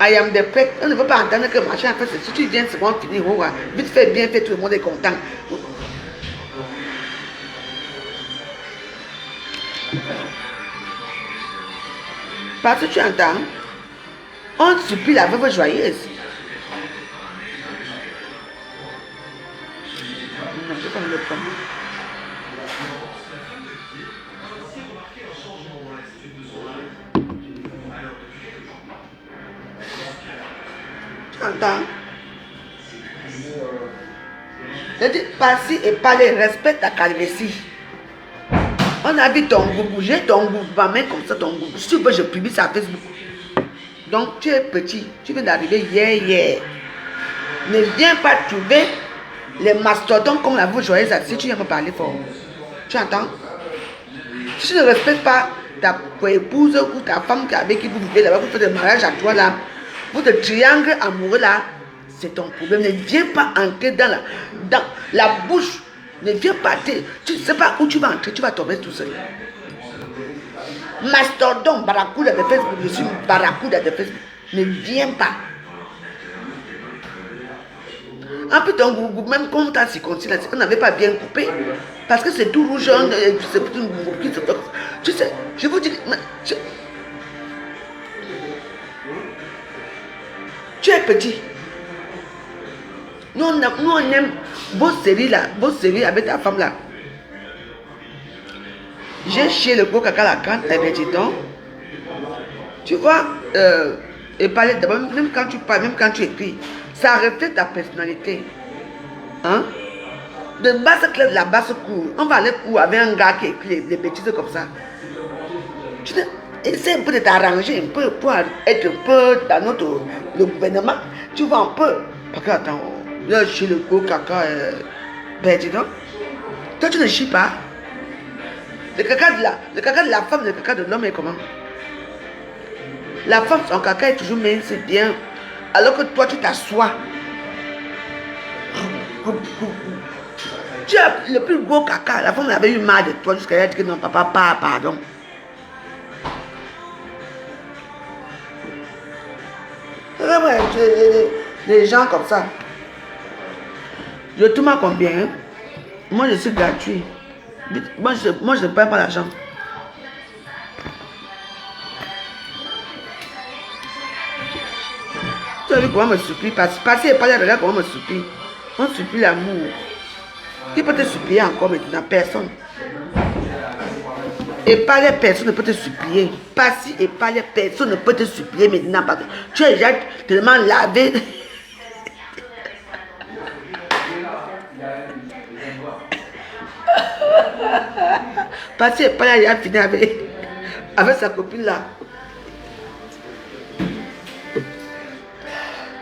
I am the prêt. On ne veut pas entendre que machin, en fait, si tu viens, c'est bon, finir. Vite fait, bien fait, tout le monde est content. Parce que tu entends, on supplie la veuve joyeuse. Non, je vais pas me le prendre. Tu entends? Je dis, Passi et parler, respecte ta calvitie. On a vu ton goût bouger, ton goût, ma main comme ça, ton goût. Si tu veux, je publie ça à Facebook. Donc, tu es petit, tu viens d'arriver hier. Ne viens pas trouver les mastodontes comme la vous joyeuse si tu viens me parler fort. Tu entends? Si tu ne respectes pas ta épouse ou ta femme avec qui vous vivez là-bas, vous faites des mariages à toi là, votre triangle amoureux là, c'est ton problème. Ne viens pas entrer dans la bouche. Ne viens pas. Tu ne sais pas où tu vas entrer, tu vas tomber tout seul. Mastodon, barracuda de Facebook, je suis barracuda de Facebook. Ne viens pas. En plus, ton goût, même quand on t'a circoncis, on n'avait pas bien coupé. Parce que c'est tout rouge, tu sais, je vous dis, tu es petit. Nous on aime vos séries là, vos séries avec ta femme là. J'ai chié le gros caca la canne, eh bien dis donc. Tu vois, et parler d'abord, même quand tu parles, même quand tu écris, ça reflète ta personnalité. Hein? De basse classe, la basse cour. On va aller court avec un gars qui écrit des bêtises comme ça. Tu essaie un peu de t'arranger un peu pour être un peu dans le gouvernement. Tu vois un peu. Parce que attends, là, je suis le gros caca. Ben dis donc. Toi, tu ne chies pas. Le caca de la femme, le caca de l'homme est comment? La femme, son caca est toujours mince, c'est bien. Alors que toi, tu t'assois. Tu as le plus gros caca. La femme avait eu mal de toi jusqu'à dire que non, papa, pardon. Les gens comme ça. Je te mets combien? Hein? Moi, je suis gratuit. Moi, je ne perds pas l'argent. Tu as vu comment on me supplie? Passer et parler, regarde comment on me supplie. On supplie l'amour. Qui peut te supplier encore maintenant? Personne. Et parler, personne ne peut te supplier. Passer et parler, personne ne peut te supplier maintenant. Parce que tu es déjà tellement lavé. Passer et parler, il a fini avec sa copine là.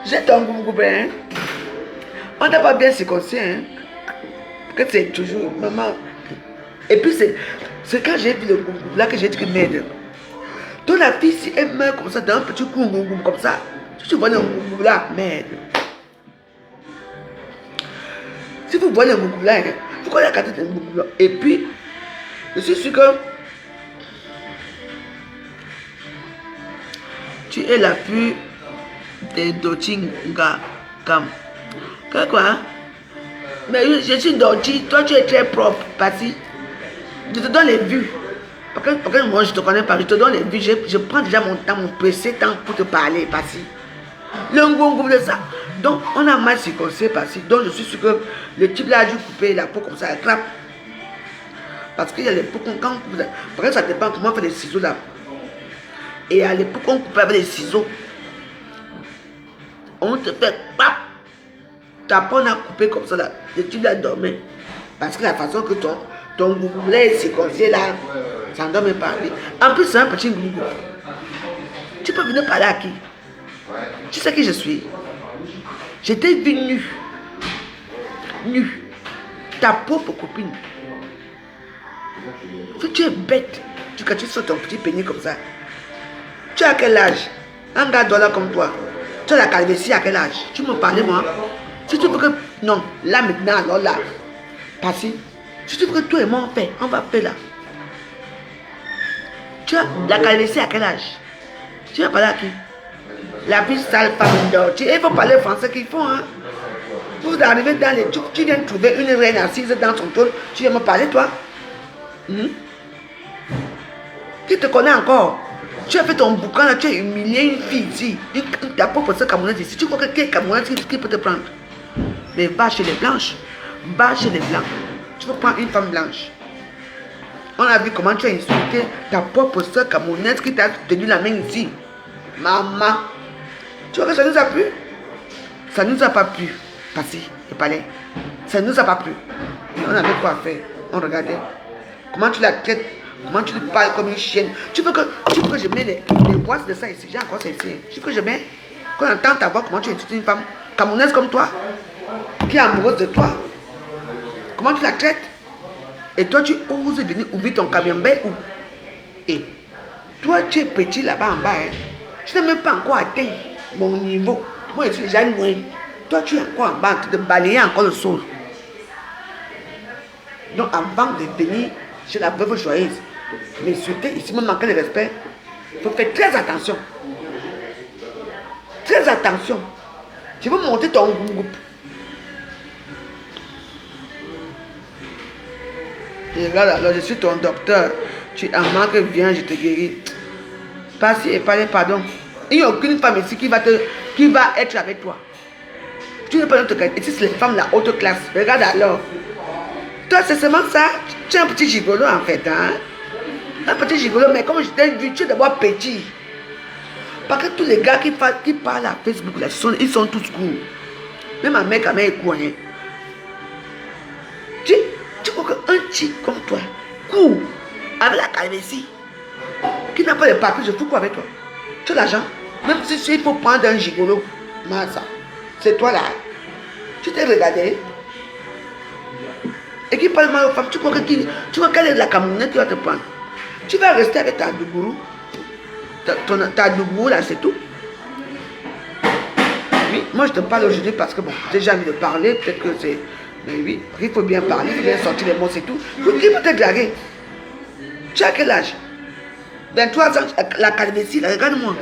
J'ai ton goût, hein. On n'a pas bien circoncis, hein. Que c'est toujours, maman. Et puis c'est quand j'ai vu le goût là que j'ai dit que merde. Donc la fille, si elle meurt comme ça, dans un petit coup, comme ça, si tu vois le goût là, merde. Si vous voyez le goût là, vous connaissez la carte de goût là. Et puis, je suis sûr que tu es la plus des Dochinga Kam. Quoi? Mais je suis Dochi, toi tu es très propre, Pati. Je te donne les vues. Parce que moi je te connais pas, je te donne les vues. Je prends déjà mon temps, mon précieux temps pour te parler, Pati. Le ngongou de ça. Donc on a mal circoncis, Pati. Donc je suis sûr que le type là a dû couper la peau comme ça, elle crappe. Parce qu'il y a les peaux quand on coupe. Parce que ça dépend comment on fait les ciseaux là. Et à l'époque on coupe avec les ciseaux. On te fait pap. Ta peau a coupé comme ça là. Et tu l'as dormi. Parce que la façon que ton gougou là est circoncis là, ça ne doit même pas aller. En plus, c'est un petit gougou. Tu peux venir parler à qui? Tu sais qui je suis? J'étais vue nue. Nue. Ta pauvre copine. Tu es bête. Quand tu sautes ton petit pénis comme ça. Tu as quel âge? Un gars dollar comme toi. Tu as la calvitie à quel âge? Tu me parlais moi? Si tu veux que... Non, là maintenant, alors là. Passé. Si tu veux que toi et moi on va faire là. Tu as la calvitie à quel âge? Tu vas parler à qui? La plus sale femme d'or. Il faut parler français qu'il faut, hein. Vous arrivez dans les... Tu viens de trouver une reine assise dans son trône. Tu viens me parler, toi? Qui te connaît encore? Tu as fait ton boucan là, tu as humilié une fille ici. Ta propre soeur camerounaise ici. Tu crois que quel camerounais qui peut te prendre? Mais va chez les blanches. Va chez les blancs. Tu veux prendre une femme blanche. On a vu comment tu as insulté ta propre soeur camerounaise qui t'a tenu la main ici. Maman. Tu vois que ça nous a plu? Ça nous a pas plu. Passer et parler. Ça nous a pas plu. On avait quoi faire. On regardait. comment tu la traites, comment tu lui parles comme une chienne. Tu veux que je mette les voix de ça ici, j'ai encore ça ici. Tu veux que je mette, qu'on entende ta voix, comment tu insultes une femme camerounaise comme toi, qui est amoureuse de toi. Comment tu la traites? Et toi, tu oses venir ouvrir ton camembert où? Et toi, tu es petit là-bas en bas. Hein? Tu n'as même pas encore atteint mon niveau. Moi, je suis déjà loin. Toi, tu es encore en bas, en train de balayer encore le sol. Donc, avant de venir chez la veuve joyeuse, m'insulter, ici, me manquer de respect, il faut faire très attention. Très attention. Je veux monter ton groupe. Et regarde, alors je suis ton docteur. Tu en manques, viens, je te guéris. Passe et parle, pardon. Il n'y a aucune femme ici qui va être avec toi. Tu n'es pas notre classe. Ici, c'est les femmes de la haute classe. Regarde alors. Toi, c'est seulement ça. Tu es un petit gigolo en fait. Hein? Un petit gigolo, mais comme je t'ai vu, tu es d'abord petit. Parce que tous les gars qui parlent à Facebook, là, ils sont tous courts. Même ma mère, quand même, est court. Hein? Tu crois qu'un type comme toi, court, avec la calvitie, qui n'a pas de papier, je fous quoi avec toi? Tu as l'argent? Même si il faut prendre un gigolo, ça, c'est toi là. Tu t'es regardé et qui parle mal aux femmes, tu crois quelle est la Camerounaise qui va te prendre? Tu vas rester avec ta dougourou. Ta dougourou là, c'est tout. Oui, moi je te parle aujourd'hui parce que bon, j'ai déjà envie de parler, peut-être que c'est. Mais oui, il faut bien parler, il faut bien sortir les mots, c'est tout. Qui va te draguer? Tu as quel âge? 23 ans, la calvitie, regarde-moi.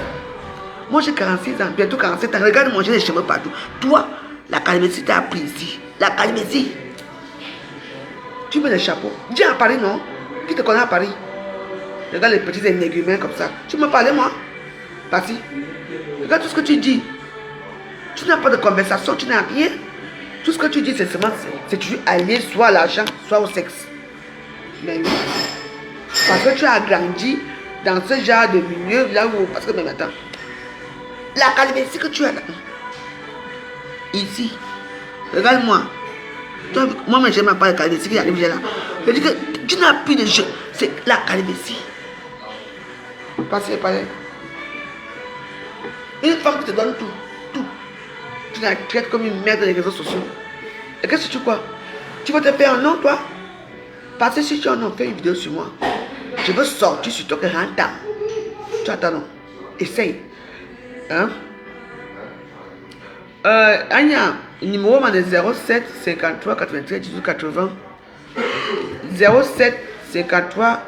Moi j'ai 46 ans, bientôt 47 ans, regarde-moi, j'ai les cheveux partout. Toi, la calvitie t'a appris ici. La calvitie. Tu mets le chapeau. Dis à Paris, non? Qui te connaît à Paris? Regarde les petits énéguments comme ça. Tu me parlais, moi? Vas-y. Regarde tout ce que tu dis. Tu n'as pas de conversation, tu n'as rien. Tout ce que tu dis, c'est seulement, c'est toujours allié soit à l'argent, soit au sexe. Mais oui. Parce que tu as grandi dans ce genre de milieu, là où, parce que même attends, la calvitie que tu as là, ici, regarde-moi. Moi, je n'aime pas la calvitie qui arrive là. Je dis que tu n'as plus de jeu, c'est la calvitie. Passez, parlez. Une femme qui te donne tout. Tu la traites comme une merde dans les réseaux sociaux. Et qu'est-ce que tu crois? Tu vas te faire un nom, toi? Parce que si tu as un nom, fais une vidéo sur moi. Je veux sortir sur toi que rentable. Tu attends, non? Essaye. Hein? Anya, numéro de 07 53 93 18 80. 07 53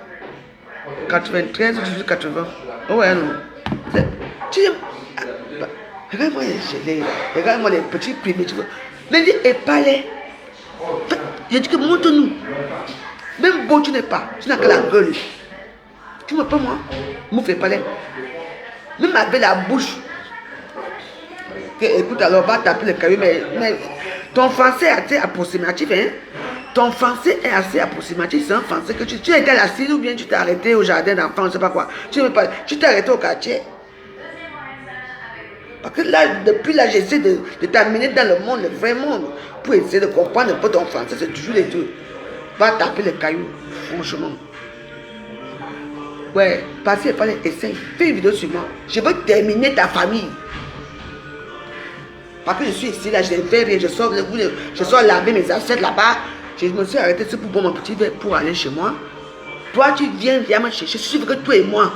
93 18 80. Oh ouais, non. Regarde-moi les gelées, regarde-moi les petits primitifs. Mais dis, et parlez. Je dis que montre-nous. Même beau tu n'es pas, tu n'as que la gueule. Tu me peux moi? Me fais parler. Même avec la bouche. Écoute, alors va taper le caillou, mais ton français est assez approximatif, hein? Ton français est assez approximatif, c'est un français que tu étais à la cile ou bien tu t'es arrêté au jardin d'enfants, je ne sais pas quoi. Tu t'es arrêté au quartier. Parce que là, depuis là, j'essaie de t'amener dans le monde, le vrai monde, pour essayer de comprendre un peu ton français, c'est toujours les deux. Va taper les cailloux, franchement. Ouais, passez, parlez, essaye, fais une vidéo sur moi. Je veux terminer ta famille. Parce que je suis ici, là, je ne fais rien, je sors laver mes assiettes là-bas. Je me suis arrêté pour boire mon petit verre pour aller chez moi. Toi, tu viens me chercher, je suis sûr que toi et moi.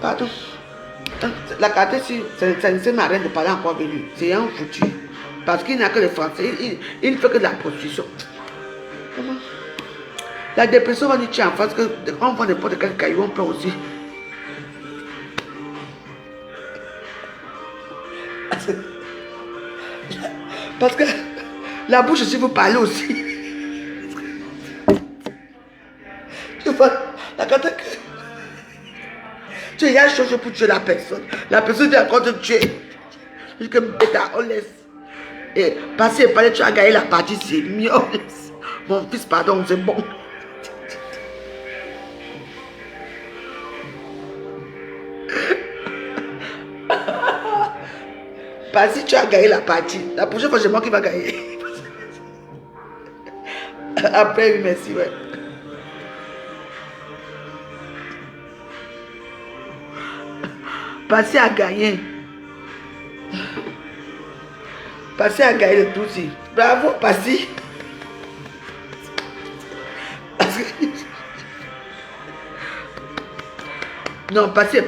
Pardon. La carte, ça ne sert à rien de parler encore venu. C'est un foutu. Parce qu'il n'a que le français. Il ne fait que de la prostitution. Comment? La dépression va nous tuer en face. Quand on voit n'importe quel caillou, on peut aussi. Parce que la bouche aussi vous parlez aussi. Tu vois, la carte. Tu y as chose pour tuer la personne. La personne est encore de tuer. Je dis que on laisse. Et passer par tu as gagné la partie, c'est mieux. Mon fils, pardon, c'est bon. Parce que tu as gagné la partie. La prochaine fois, c'est moi qui va gagner. Après, oui, merci, ouais. Passez à gagner. Passez à gagner le tout aussi. Bravo, Passy. Non, Passy,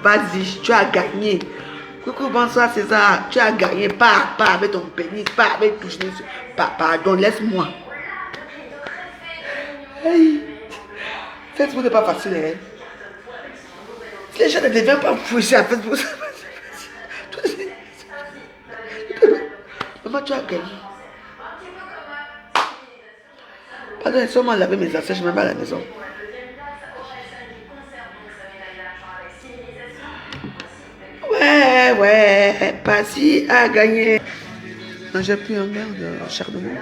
vas-y, tu as gagné. Coucou, bonsoir César, tu as gagné. Pas avec ton pénis, pas avec toucher. Pardon, laisse-moi. Hey. Facebook n'est pas facile, hein. Si les gens ne deviennent pas fouillés à Facebook, maman, tu as gagné. Pardon, ils sont mal laver mes assiettes, je me mets à la maison. Ouais, Passy a gagné. Non, j'ai plus un verre de chardonnay.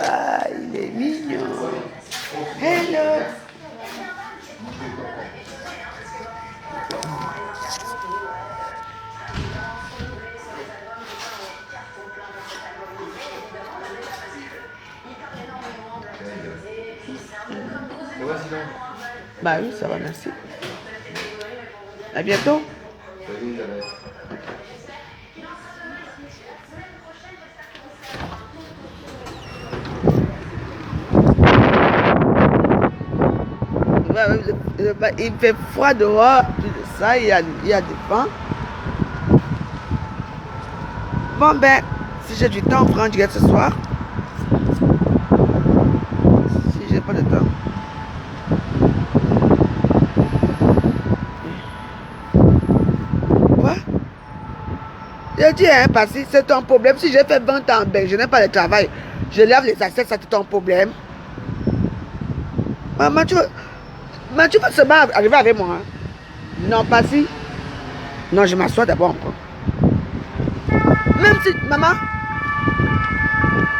Ah, il est mignon. Hello. Bah oui, ça va, merci. À bientôt. Il fait froid dehors, plus de ça, il y a des vents. Bon ben, si j'ai du temps, on prend un direct ce soir. Si j'ai pas de temps. Quoi? J'ai dit, hein, parce que c'est ton problème. Si j'ai fait 20 ans, ben, je n'ai pas de travail. Je lave les assiettes, ça c'est ton problème. Maman, mais tu vas seulement arriver avec moi. Hein? Non, pas si. Non, je m'assois d'abord encore. Même si, maman,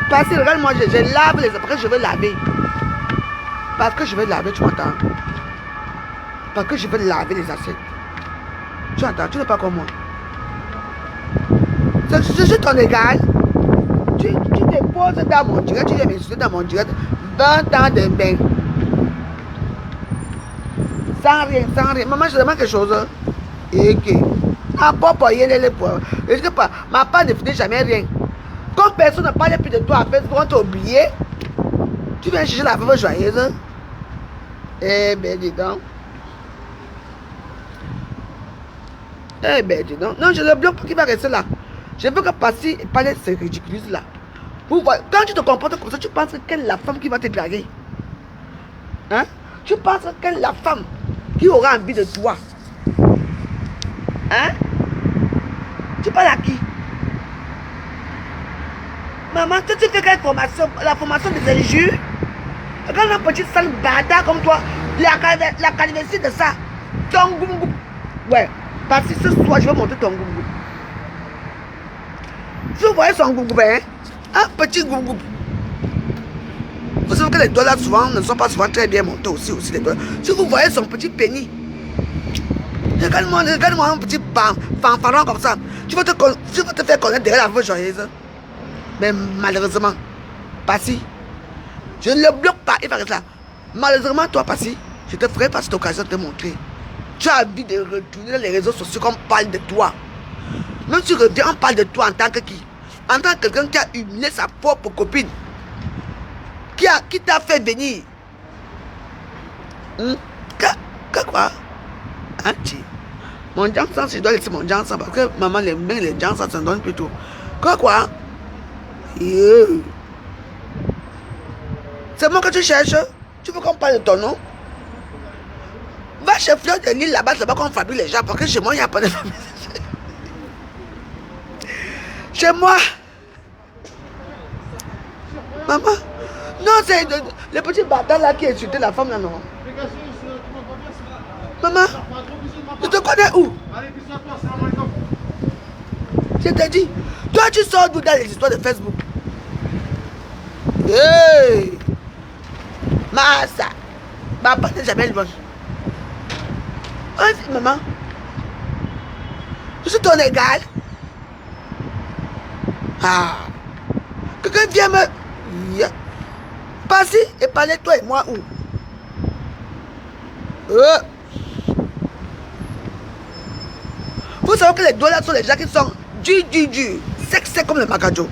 pas si, regarde-moi, je lave les après je vais laver. Parce que je vais laver, tu m'entends? Parce que je vais laver les assiettes. Tu entends? Tu n'es pas comme moi. Je suis ton égal. Tu te poses dans mon direct, tu viens m'insulter dans mon direct. 20 ans de bain. Sans rien. Maman, je demande quelque chose. Et que. Ah, papa, il est pour. Je sais pas, ma part ne finit jamais rien. Comme personne ne parle plus de toi, après, on t'a oublié. Tu viens chercher la femme joyeuse. Eh ben, dis donc. Eh ben, dis donc. Non, je ne le bloque pas qui va rester là. Je veux que Passy parle de ces ridicules là. Quand tu te comportes comme ça, tu penses quelle est la femme qui va te draguer? Hein? Tu penses quelle est la femme qui aura envie de toi? Hein? Tu parles à qui? Maman, tu fais quelle formation? La formation des injures? Quand un petit sale bâtard comme toi, la calvitie de ça, ton goumgou. Ouais, parce que ce soir, je vais montrer ton goumgou. Si vous voyez son goumgou, hein? Un petit goumgou. Vous savez que les doigts là souvent ne sont pas souvent très bien montés aussi les doigts. Si vous voyez son petit pénis, regarde-moi un petit fanfaron comme ça. Tu vas te faire connaître derrière la voix joyeuse. Mais malheureusement, Passy, je ne le bloque pas, il va rester là. Malheureusement, toi, Passy, je te ferai pas cette occasion de te montrer. Tu as envie de retourner dans les réseaux sociaux comme on parle de toi. Même si tu reviens, on parle de toi en tant que qui? En tant que quelqu'un qui a humilié sa propre copine. Qui t'a fait venir? Quoi? Hein, mon Johnson, je dois laisser mon Johnson parce que maman les mains, les Johnson, ça me donne plutôt. Quoi? Yeah. C'est moi que tu cherches? Tu veux qu'on parle de ton nom? Va chez Fleur de Lille là-bas, c'est pas qu'on fabrique les gens parce que chez moi, il n'y a pas de famille. Chez moi, maman, non, c'est le petit bâtard là qui a insulté la femme là, non. Maman, je te connais où? Je t'ai dit, toi tu sors d'où dans les histoires de Facebook? Hey! Massa, ma part n'est jamais bonne. Maman, je suis ton égal. Ah. Quelqu'un vient me... Passe et parlez toi et moi où? Vous savez que les dollars sont les gens qui sont du sec comme le macajo.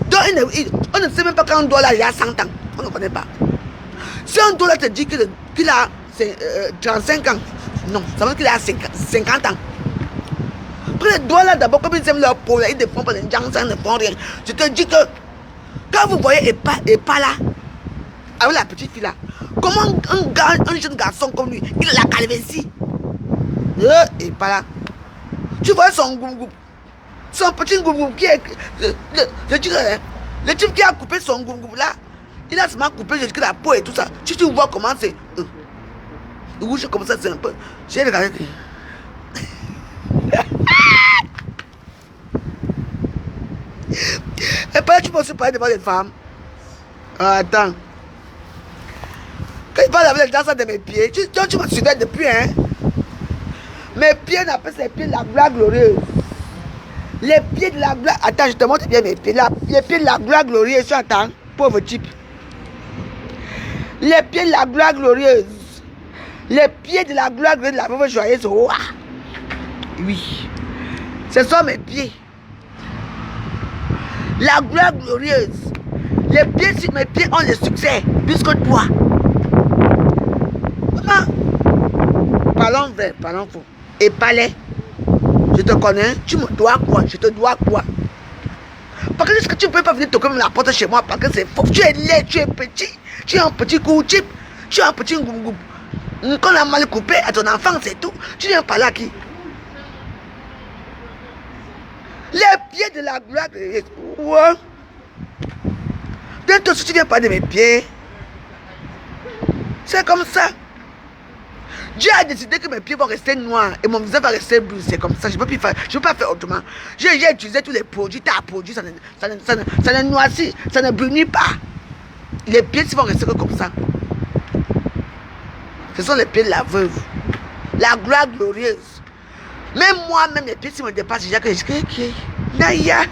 Donc on ne sait même pas qu'un dollar il y a 100 ans. On ne connaît pas. Si un dollar te dit qu'il a 35 ans, non, ça veut dire qu'il a 50 ans. Pour les dollars d'abord, comme ils aiment leur problème, ils ne font pas de gens, ça ne font rien. Je te dis que quand vous voyez et pas là, avec la petite fille là, comment un jeune garçon comme lui, il a la calvitie. Et pas là. Tu vois son goum, son petit goum qui est. Le type qui a coupé son goum là, il a seulement coupé jusqu'à la peau et tout ça. Tu vois comment c'est. Rouge comme ça, c'est un peu. J'ai regardé. Et pas là, tu peux aussi parler devant les femmes. Attends. Quand il parle avec les gens de mes pieds, tu me suivais depuis, hein. Mes pieds, on appelle ces pieds de la gloire glorieuse. Les pieds de la gloire. Attends, je te montre bien mes pieds. Les pieds de la gloire glorieuse. Tu entends? Pauvre type. Les pieds de la gloire glorieuse. Les pieds de la gloire glorieuse de la veuve joyeuse. Oh, oui. Ce sont mes pieds. La gloire glorieuse. Les pieds sur mes pieds ont le succès. Plus que toi. Parlons vrai, parlons faux. Et palais. Je te connais, tu me dois quoi? Je te dois quoi? Parce que tu ne peux pas venir toquer la porte chez moi parce que c'est faux. Tu es laid, tu es petit, tu es un petit coup type, tu es un petit goum. Quand on a mal coupé à ton enfant, c'est tout. Tu viens parler à qui? Les pieds de la gloire. Ouais. Bientôt, si tu viens parler de mes pieds, c'est comme ça. Dieu a décidé que mes pieds vont rester noirs et mon visage va rester bleu. C'est comme ça. Je ne peux pas faire autrement. J'ai utilisé tous les produits. Tu as produit, ça ne noircit, ça ne brunit pas. Les pieds vont rester comme ça. Ce sont les pieds de la veuve. La gloire glorieuse. Même moi, même les pieds, si me dépassent, j'ai que je dis, Naya.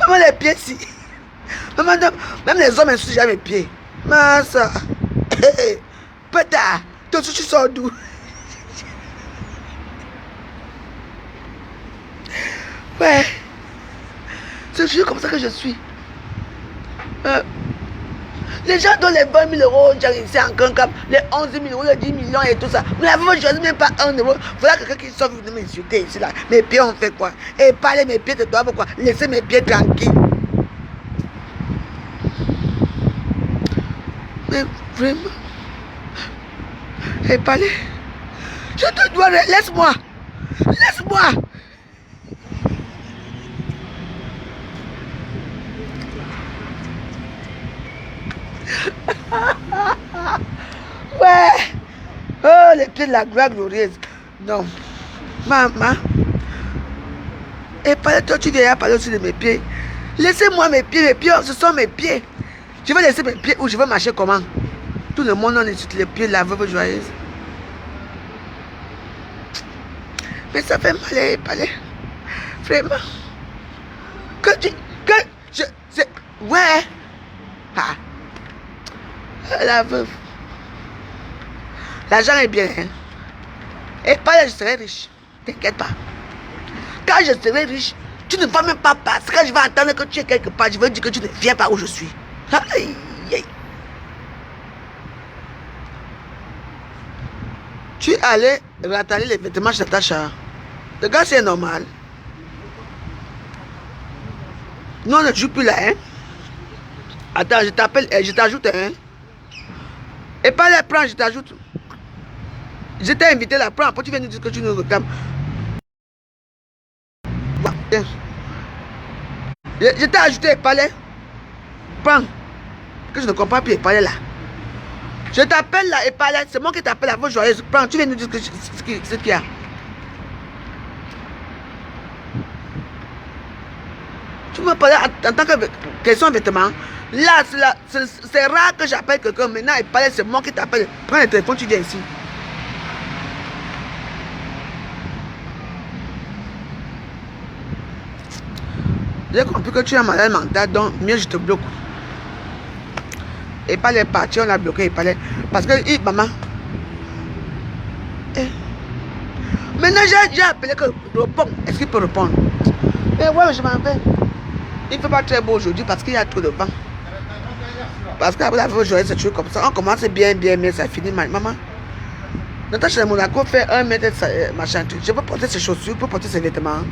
Même les pieds, si. Même les hommes insultent jamais mes pieds. Mais ça. Pétard. Toi, tu sors d'où? Ouais. C'est comme ça que je suis. Les gens donnent les 20 000 euros ici en Cancap, les 11 000 euros, les 10 millions et tout ça. Mais la veuve choisit même pas 1 euro. Voilà quelqu'un qui sort de m'insulter ici là. Mes pieds ont fait quoi? Et parler mes pieds de toi, pourquoi? Laissez mes pieds tranquilles. Mais vraiment. Et parler. Je te dois. Laisse-moi. Laisse-moi. Ouais. Oh, les pieds de la gloire glorieuse. Non. Maman. Et parle, toi, tu viens parler aussi de mes pieds. Laissez-moi mes pieds, ce sont mes pieds. Je vais laisser mes pieds où je vais marcher comment? Tout le monde en est sur les pieds de la veuve joyeuse. Mais ça fait mal, parler. Vraiment. Ouais. Ah. La veuve. L'argent est bien, hein. Et pas là, je serai riche. T'inquiète pas. Quand je serai riche, tu ne vas même pas passer. Quand je vais entendre que tu es quelque part, je vais dire que tu ne viens pas où je suis. Aïe, aïe. Tu es allé rattaler les vêtements chez Natacha. Le gars, c'est normal. Nous, on ne joue plus là, hein. Attends, je t'appelle, je t'ajoute, hein. Et pas les prends, je t'ajoute. Je t'ai invité là, prends, après tu viens nous dire que tu nous réclames. Je t'ai ajouté Palais. Prends. Que je ne comprends plus Palais là. Je t'appelle là, Palais. C'est moi qui t'appelle la voix joyeuse. Prends, tu viens nous dire ce qu'il y a. Tu me parles en tant que question vêtements. Là, c'est rare que j'appelle quelqu'un. Maintenant, Palais, c'est moi qui t'appelle. Prends le téléphone, tu viens ici. J'ai compris que tu es malade mental, donc mieux je te bloque. Et pas les parties, on l'a bloqué, et pas les... Parce que, maman... Maintenant, j'ai appelé que répond. Est-ce qu'il peut répondre? Mais ouais, je m'en vais. Il ne fait pas très beau aujourd'hui parce qu'il y a trop de vent. Parce qu'après la joyeuse, c'est toujours comme ça. On commence bien, mais ça finit mal. Maman, Natacha de Monaco fait 1 mètre machin. Je peux porter ses chaussures, je peux porter ses vêtements.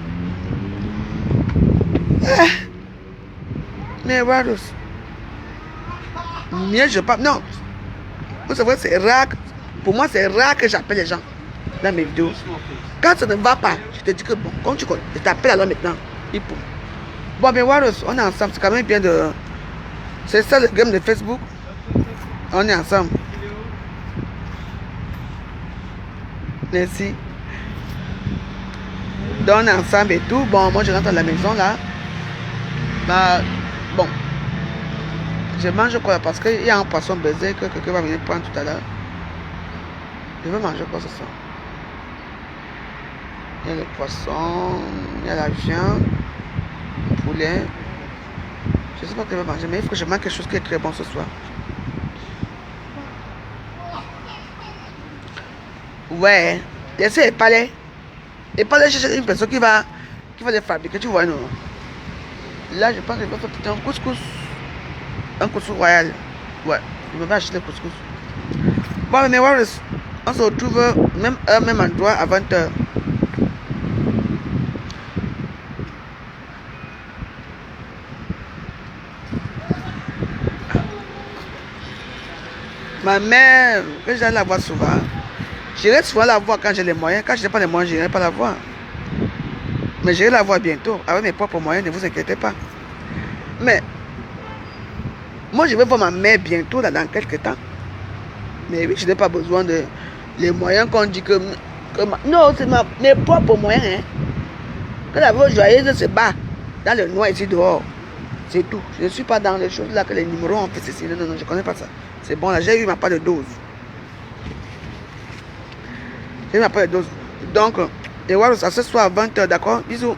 Mais Warus, mieux je parle. Non, c'est vrai, c'est rare. Pour moi, c'est rare que j'appelle les gens dans mes vidéos. Quand ça ne va pas, je te dis que bon, comme tu connais, je t'appelle alors maintenant. Bon, mais Warus, on est ensemble. C'est quand même bien de. C'est ça le game de Facebook. On est ensemble. Merci. Donc on est ensemble et tout. Bon, moi je rentre à la maison là. Bah, bon. Je mange quoi parce qu'il y a un poisson baisé que quelqu'un va venir prendre tout à l'heure. Je veux manger quoi ce soir? Il y a le poisson, il y a la viande, le poulet. Je ne sais pas ce que je vais manger, mais il faut que je mange quelque chose qui est très bon ce soir. Ouais, laissez les palais. Et palais chercher une personne qui va les fabriquer, tu vois, non? Là, je pense que je vais faire peut-être un couscous. Un couscous royal. Ouais, je vais acheter le couscous. Bon, mais Wallace, on se retrouve même heure, même endroit à 20h. Ma mère, que j'allais la voir souvent. J'irai souvent la voir quand j'ai les moyens. Quand je n'ai pas les moyens, je n'irai pas la voir. Mais j'irai la voir bientôt. Avec mes propres moyens, ne vous inquiétez pas. Mais, moi je vais voir ma mère bientôt, là, dans quelques temps. Mais oui, je n'ai pas besoin de les moyens qu'on dit que non, c'est mes propres moyens. Hein. Quand la voix joyeuse se bat dans le noir ici dehors, c'est tout. Je ne suis pas dans les choses là que les numéros ont fait ceci. Non, non, non, je ne connais pas ça. C'est bon, là, j'ai eu ma part de dose. J'ai eu ma part de dose. Donc, et voilà, ça ce soir à 20h, d'accord? Bisous.